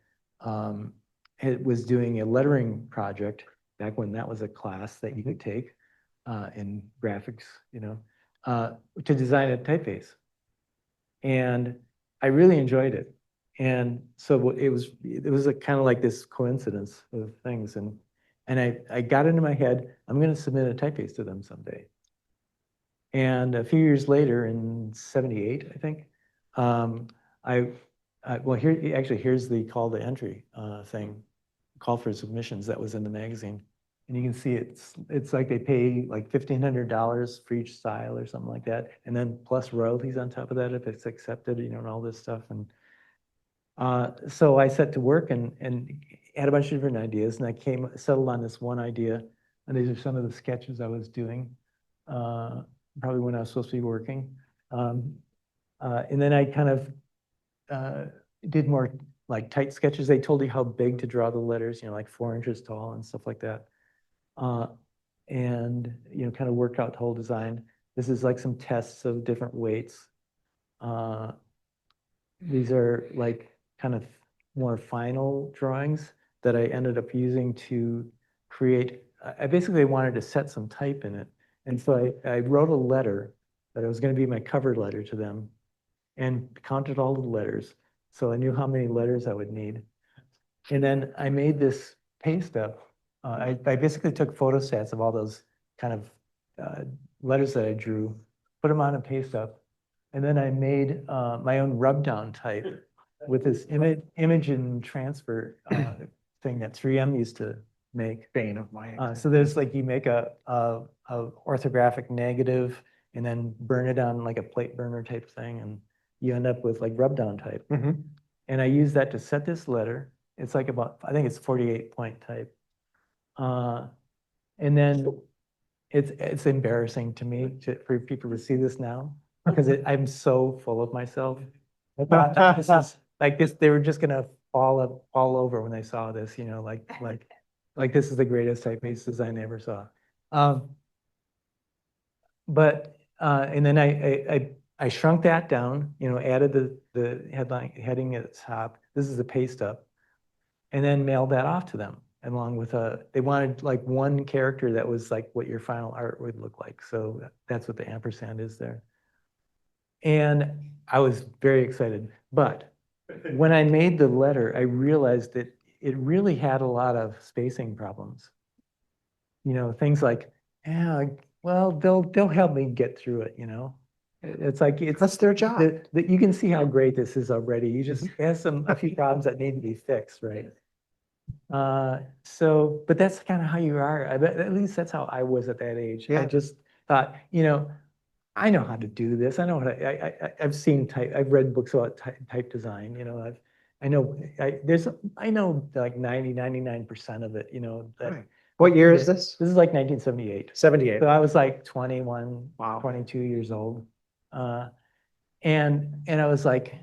was doing a lettering project back when that was a class that you could take in graphics, to design a typeface. And I really enjoyed it. And so it was a kind of like this coincidence of things. And I got into my head, I'm going to submit a typeface to them someday. And a few years later, in '78, I think, well, here's the call to entry thing, call for submissions that was in the magazine. And you can see it's like they pay like $1,500 for each style or something like that. And then plus royalties on top of that if it's accepted, and all this stuff. And so I set to work and had a bunch of different ideas. And I settled on this one idea. And these are some of the sketches I was doing, probably when I was supposed to be working. And then I kind of did more like tight sketches. They told you how big to draw the letters, like 4 inches tall and stuff like that. And kind of worked out the whole design. This is like some tests of different weights. These are like kind of more final drawings that I ended up using to create. I basically wanted to set some type in it. And so I wrote a letter that it was going to be my cover letter to them and counted all the letters. So I knew how many letters I would need. And then I made this paste up. I basically took photostats of all those kind of letters that I drew, put them on a paste up. And then I made my own rub down type with this image and transfer thing that 3M used to make. Bane of my So there's like, you make a orthographic negative and then burn it on like a plate burner type thing. And you end up with like rub down type. Mm-hmm. And I use that to set this letter. It's like I think it's 48 point type. And then it's embarrassing to me for people to see this now because I'm so full of myself. This is like this, they were just gonna fall over when they saw this, like this is the greatest typeface design I ever saw. And then I shrunk that down, added the heading at the top. This is a paste up, and then mailed that off to them along with they wanted like one character that was like what your final art would look like. So that's what the ampersand is there. And I was very excited. But when I made the letter, I realized that it really had a lot of spacing problems. Things like, yeah, well, they'll help me get through it, It's like That's their job. You can see how great this is already. You just have a few problems that need to be fixed, right? So, but that's kind of how you are. At least that's how I was at that age. I Yeah. just thought, I know how to do this. I know how to, I've seen type, I've read books about type design, I know, I know like 99% of it, that. Right. What year is that- this? This is like 1978. 78. So I was like 21, Wow. 22 years old. And I was like,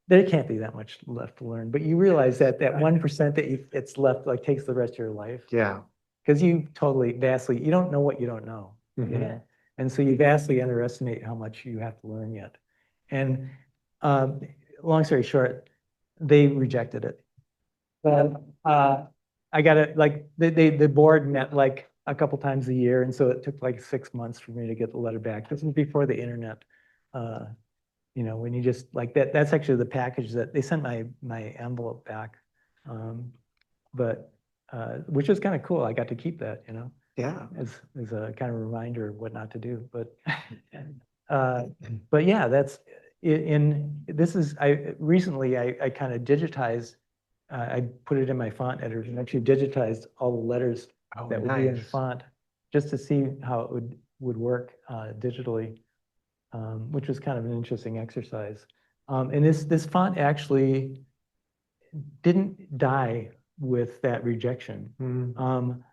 there can't be that much left to learn, but you realize that 1% that it's left like takes the rest of your life. Yeah. Because you you don't know what you don't know. Mhm. And so you vastly underestimate how much you have to learn yet. And long story short, they rejected it. But I got it, like, the board met like a couple times a year, and so it took like 6 months for me to get the letter back. This was before the internet. When you just like that's actually the package that they sent my envelope back. But which was kind of cool. I got to keep that, Yeah. as a kind of reminder of what not to do. But yeah, that's recently I kind of digitized. I put it in my font editor and actually digitized all the letters Oh, that would be in the nice. font, just to see how it would work digitally, which was kind of an interesting exercise. And this font actually didn't die with that rejection. Mhm.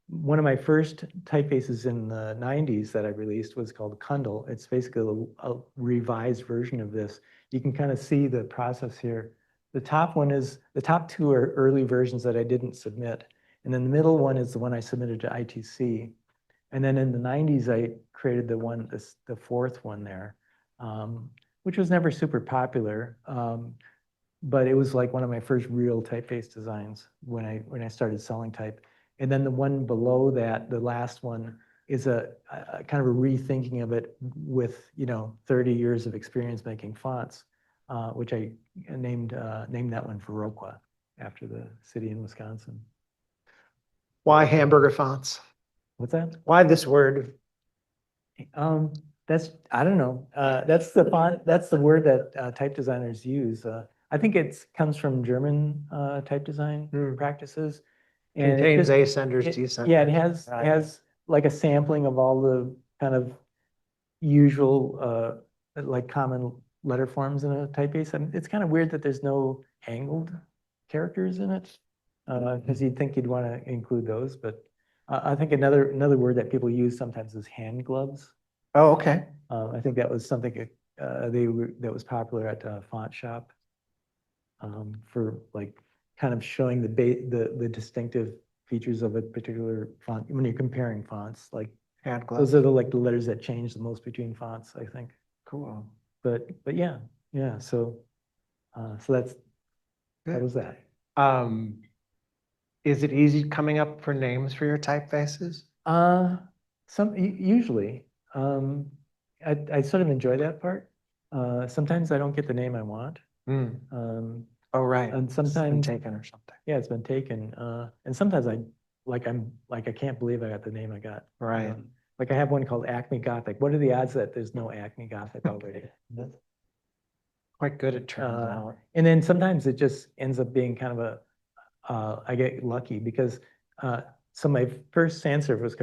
One of my first typefaces in the 90s that I released was called Kundal. It's basically a revised version of this. You can kind of see the process here. The top two are early versions that I didn't submit. And then the middle one is the one I submitted to ITC. And then in the 90s, I created the fourth one there, which was never super popular. But it was like one of my first real typeface designs when I started selling type. And then the one below that, the last one, is a kind of a rethinking of it with 30 years of experience making fonts, which I named that one Viroqua after the city in Wisconsin. Why hamburger fonts? What's that? Why this word? I don't know. That's the font. That's the word that type designers use. I think it comes from German type design practices. And it Contains just- ascenders, it- descenders. Yeah, it has Right. has like a sampling of all the kind of usual like common letter forms in a typeface. And it's kind of weird that there's no angled characters in it, because you'd think you'd want to include those. But I think another word that people use sometimes is hand gloves. Oh, okay. I think that was something that was popular at Font Shop, for like kind of showing the distinctive features of a particular font when you're comparing fonts. Like Hand gloves. those are the letters that change the most between fonts, I think. Cool. But yeah. So that was that. Is it easy coming up for names for your typefaces? Usually, I sort of enjoy that part. Sometimes I don't get the name I want. Oh, right. And It's been sometimes, taken or something. yeah, it's been taken. And sometimes I can't believe I got the name I got. Right. Like I have one called Acme Gothic. What are the odds that there's no Acme Gothic already? Quite good, it turns out. And then sometimes it just ends up being kind of I get lucky because, so my first sans serif was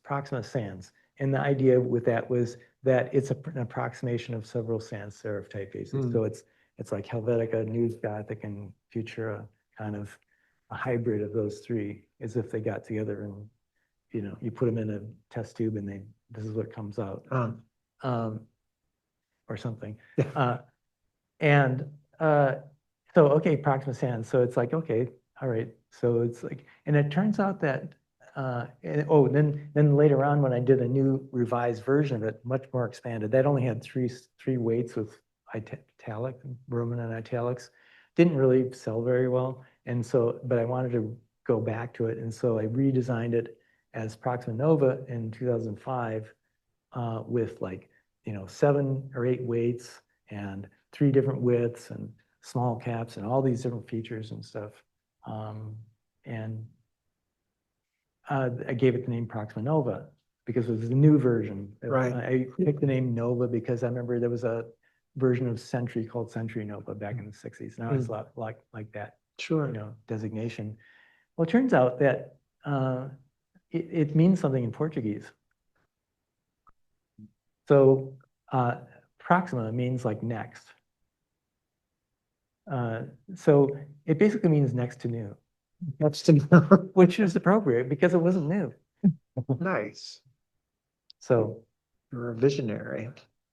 Proxima Sans. And the idea with that was that it's an approximation of several sans serif typefaces. So it's like Helvetica, News Gothic, and Futura, kind of a hybrid of those three, as if they got together and, you put them in a test tube and this is what comes out. Or something. And so, okay, Proxima Sans. So it's like, okay, all right. So it's like, and it turns out that, then later on when I did a new revised version of it, much more expanded, that only had three weights with italic, Roman and italics, didn't really sell very well. And so, but I wanted to go back to it. And so I redesigned it as Proxima Nova in 2005, with like, 7 or 8 weights and 3 different widths and small caps and all these different features and stuff. And I gave it the name Proxima Nova because it was the new version. Right. I picked the name Nova because I remember there was a version of Sentry called Sentry Nova back in the 60s. Now it's a lot like that. Sure. designation. Well, it turns out that it means something in Portuguese. So proxima means like next. So it basically means next to new, That's to know. which is appropriate because it wasn't new. Nice. So, You're a visionary.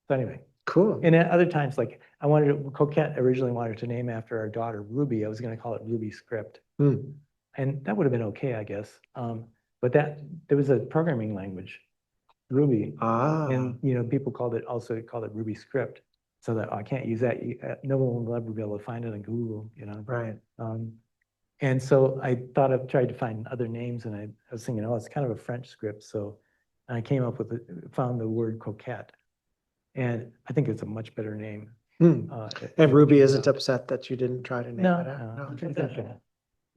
so anyway, Cool. and at other times, like I Coquette originally wanted to name after our daughter Ruby. I was going to call it Ruby Script, Hmm. and that would have been okay, I guess. But there was a programming language, Ruby, Ah, and people called it Ruby Script, so that I can't use that. No one will ever be able to find it on Google, right. And so I thought I've tried to find other names, and I was thinking, oh, it's kind of a French script. So I came up with found the word coquette, and I think it's a much better name. Hmm. It And Ruby turns isn't out. upset that you didn't try to name No, it out? no, No. it's okay.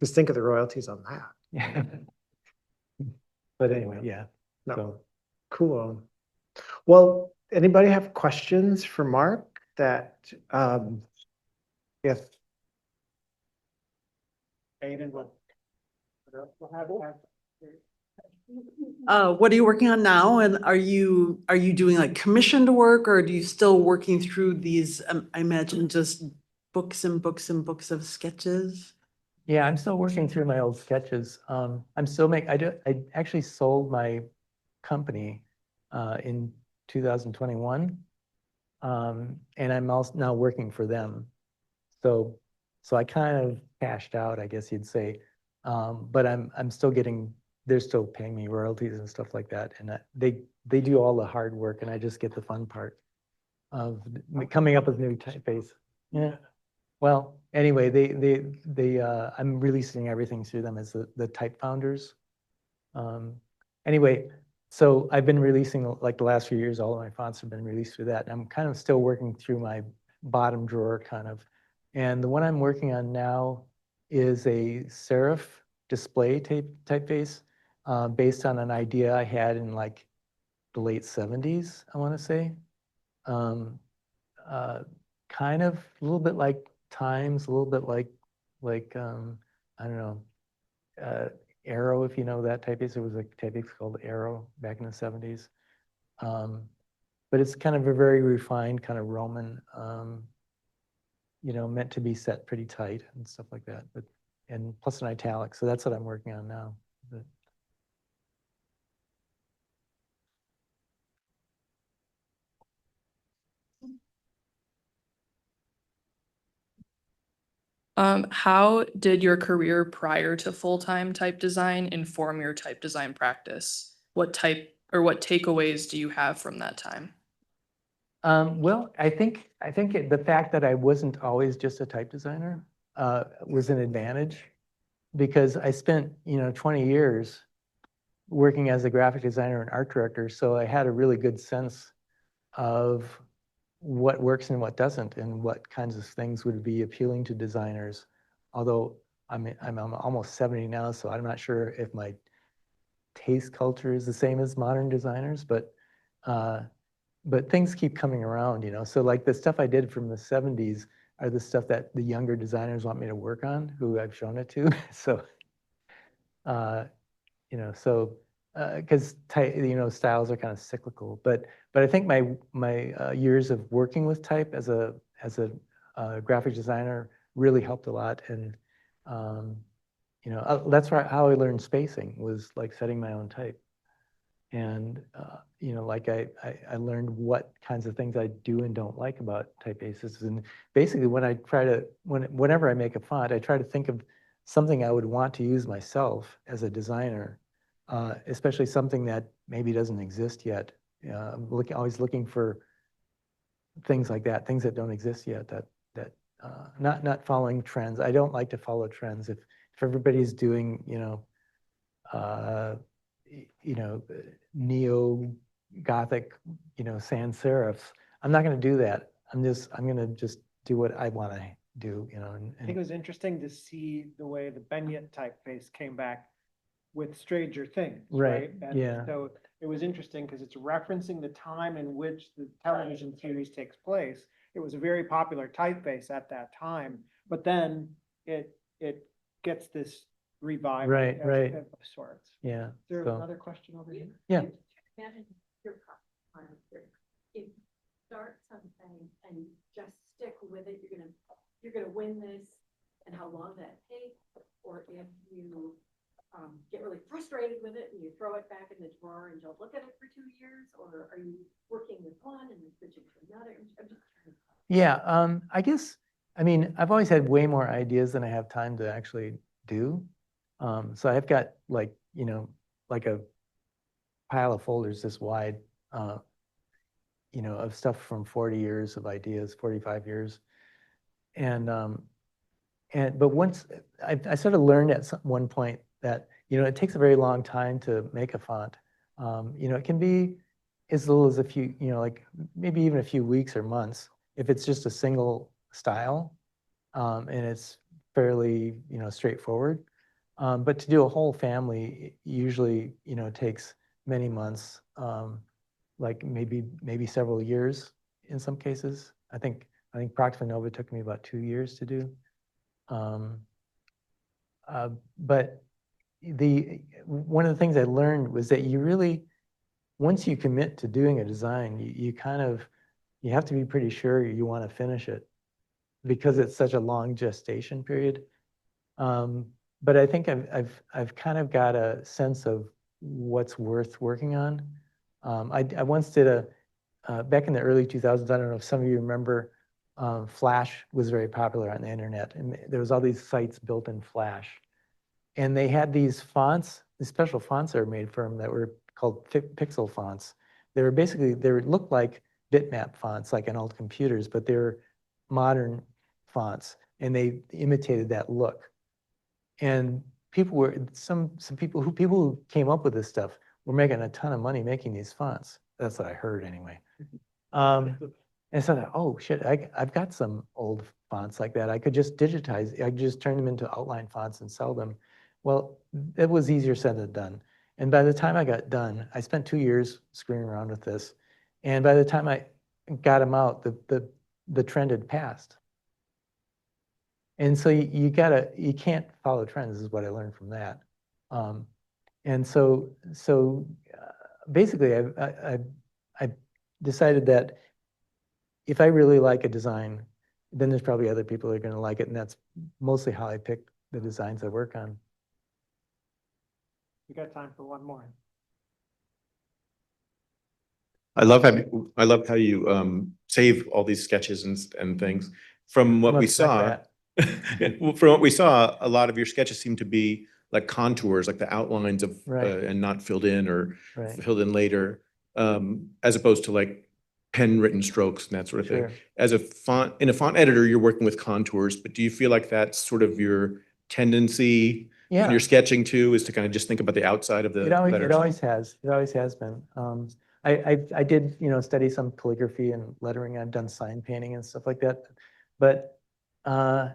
Just think of the royalties on that. Yeah. But anyway, yeah. No. So Cool. Well, anybody have questions for Mark that, if Aiden will. What are you working on now? And are you doing like commissioned work, or do you still working through these, I imagine just books and books and books of sketches? yeah, I'm still working through my old sketches. I'm still I actually sold my company in 2021. And I'm also now working for them. So I kind of cashed out, I guess you'd say. But I'm still they're still paying me royalties and stuff like that. And they do all the hard work, and I just get the fun part of coming up with new typeface. Yeah. Well, anyway, I'm releasing everything through them as the type founders. Anyway, so I've been releasing, like the last few years, all of my fonts have been released through that. And I'm kind of still working through my bottom drawer kind of. And the one I'm working on now is a serif display typeface based on an idea I had in like the late 70s, I want to say. Kind of a little bit like Times, a little bit like I don't know, Arrow, if you know that typeface. There was a typeface called Arrow back in the 70s. But it's kind of a very refined kind of Roman, meant to be set pretty tight and stuff like that. And plus an italic. So that's what I'm working on now. How did your career prior to full-time type design inform your type design practice? What takeaways do you have from that time? Well, I think the fact that I wasn't always just a type designer was an advantage, because I spent 20 years working as a graphic designer and art director, so I had a really good sense of what works and what doesn't, and what kinds of things would be appealing to designers. Although I'm almost 70 now, so I'm not sure if my taste culture is the same as modern designers, but things keep coming around, So like the stuff I did from the 70s are the stuff that the younger designers want me to work on, who I've shown it to. So, because styles are kind of cyclical, but I think my years of working with type as a graphic designer really helped a lot. And that's how I learned spacing, was like setting my own type. And like I learned what kinds of things I do and don't like about typefaces. And basically, whenever I make a font, I try to think of something I would want to use myself as a designer, especially something that maybe doesn't exist yet. I'm always looking for things like that, things that don't exist yet. Not following trends. I don't like to follow trends. If everybody's doing neo-Gothic, sans serifs, I'm not going to do that. I'm going to just do what I want to do, I think it was interesting to see the way the Benyat typeface came back with Stranger Things, right? And yeah. so it was interesting because it's referencing the time in which the television series takes place. It was a very popular typeface at that time, but then it it gets this revival. Right, right. Of sorts. Yeah. Is there so- another question over here? Yeah. Imagine your time here. If you start something and just stick with it, you're gonna win this, and how long that takes, or if you get really frustrated with it and you throw it back in the drawer and don't look at it for 2 years, or are you working with one and then switching to another? I'm just trying to. Yeah, I guess, I mean, I've always had way more ideas than I have time to actually do. So I've got like, you know, like a pile of folders this wide, you know, of stuff from 40 years of ideas, 45 years. But once I sort of learned at one point that, you know, it takes a very long time to make a font. You know, it can be as little as a few, you know, like maybe even a few weeks or months if it's just a single style, and it's fairly, you know, straightforward. But to do a whole family usually, you know, takes many months, like maybe several years in some cases. I think Proxima Nova took me about 2 years to do. But one of the things I learned was that you really, once you commit to doing a design, you have to be pretty sure you want to finish it because it's such a long gestation period. But I think I've kind of got a sense of what's worth working on. I once did back in the early 2000s, I don't know if some of you remember, Flash was very popular on the internet, and there was all these sites built in Flash. And they had these fonts, these special fonts that were made for them that were called pixel fonts. They looked like bitmap fonts, like on old computers, but they're modern fonts, and they imitated that look. And some people who came up with this stuff were making a ton of money making these fonts. That's what I heard anyway. And so I thought, oh shit, I've got some old fonts like that. I could just digitize, I could just turn them into outline fonts and sell them. Well, it was easier said than done. And by the time I got done, I spent 2 years screwing around with this. And by the time I got them out, the trend had passed. And so you can't follow trends is what I learned from that. And so basically I decided that if I really like a design, then there's probably other people that are going to like it. And that's mostly how I pick the designs I work on. We got time for one more. I love how you save all these sketches and things. From what we saw, from what we saw, a lot of your sketches seem to be like contours, like the outlines of Right. and not filled in or Right. filled in later, as opposed to like pen written strokes and that sort of thing. Sure. As a font editor, you're working with contours, but do you feel like that's sort of your tendency when Yeah, you're sketching too, is to kind of just think about the outside of the it always letters? has been. I did, you know, study some calligraphy and lettering. I've done sign painting and stuff like that. But I'm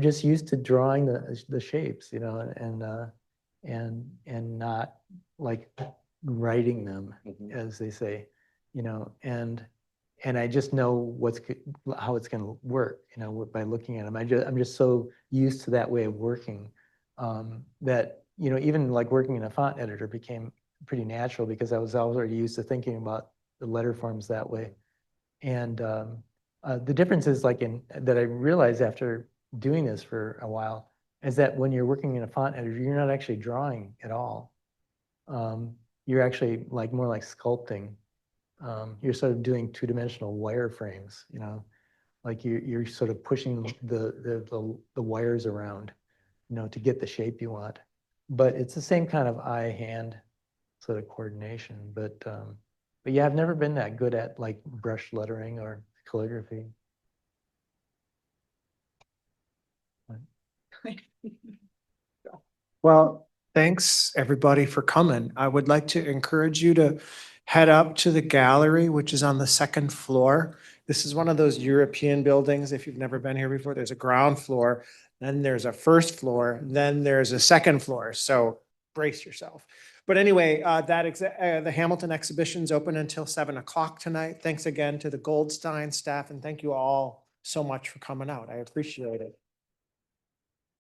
just used to drawing the shapes, you know, and not like writing them, as they say, you know, and I just know how it's going to work, you know, by looking at them. I'm just so used to that way of working, that, you know, even like working in a font editor became pretty natural because I was already used to thinking about the letter forms that way. And the difference is like that I realized after doing this for a while is that when you're working in a font editor, you're not actually drawing at all. You're actually like more like sculpting. You're sort of doing two-dimensional wireframes, you know, like you're sort of pushing the wires around, you know, to get the shape you want. But it's the same kind of eye-hand sort of coordination. But yeah, I've never been that good at like brush lettering or calligraphy. Well, thanks everybody for coming. I would like to encourage you to head up to the gallery, which is on the second floor. This is one of those European buildings. If you've never been here before, there's a ground floor, then there's a first floor, then there's a second floor. So brace yourself. But anyway, the Hamilton exhibition's open until 7 o'clock tonight. Thanks again to the Goldstein staff, and thank you all so much for coming out. I appreciate it.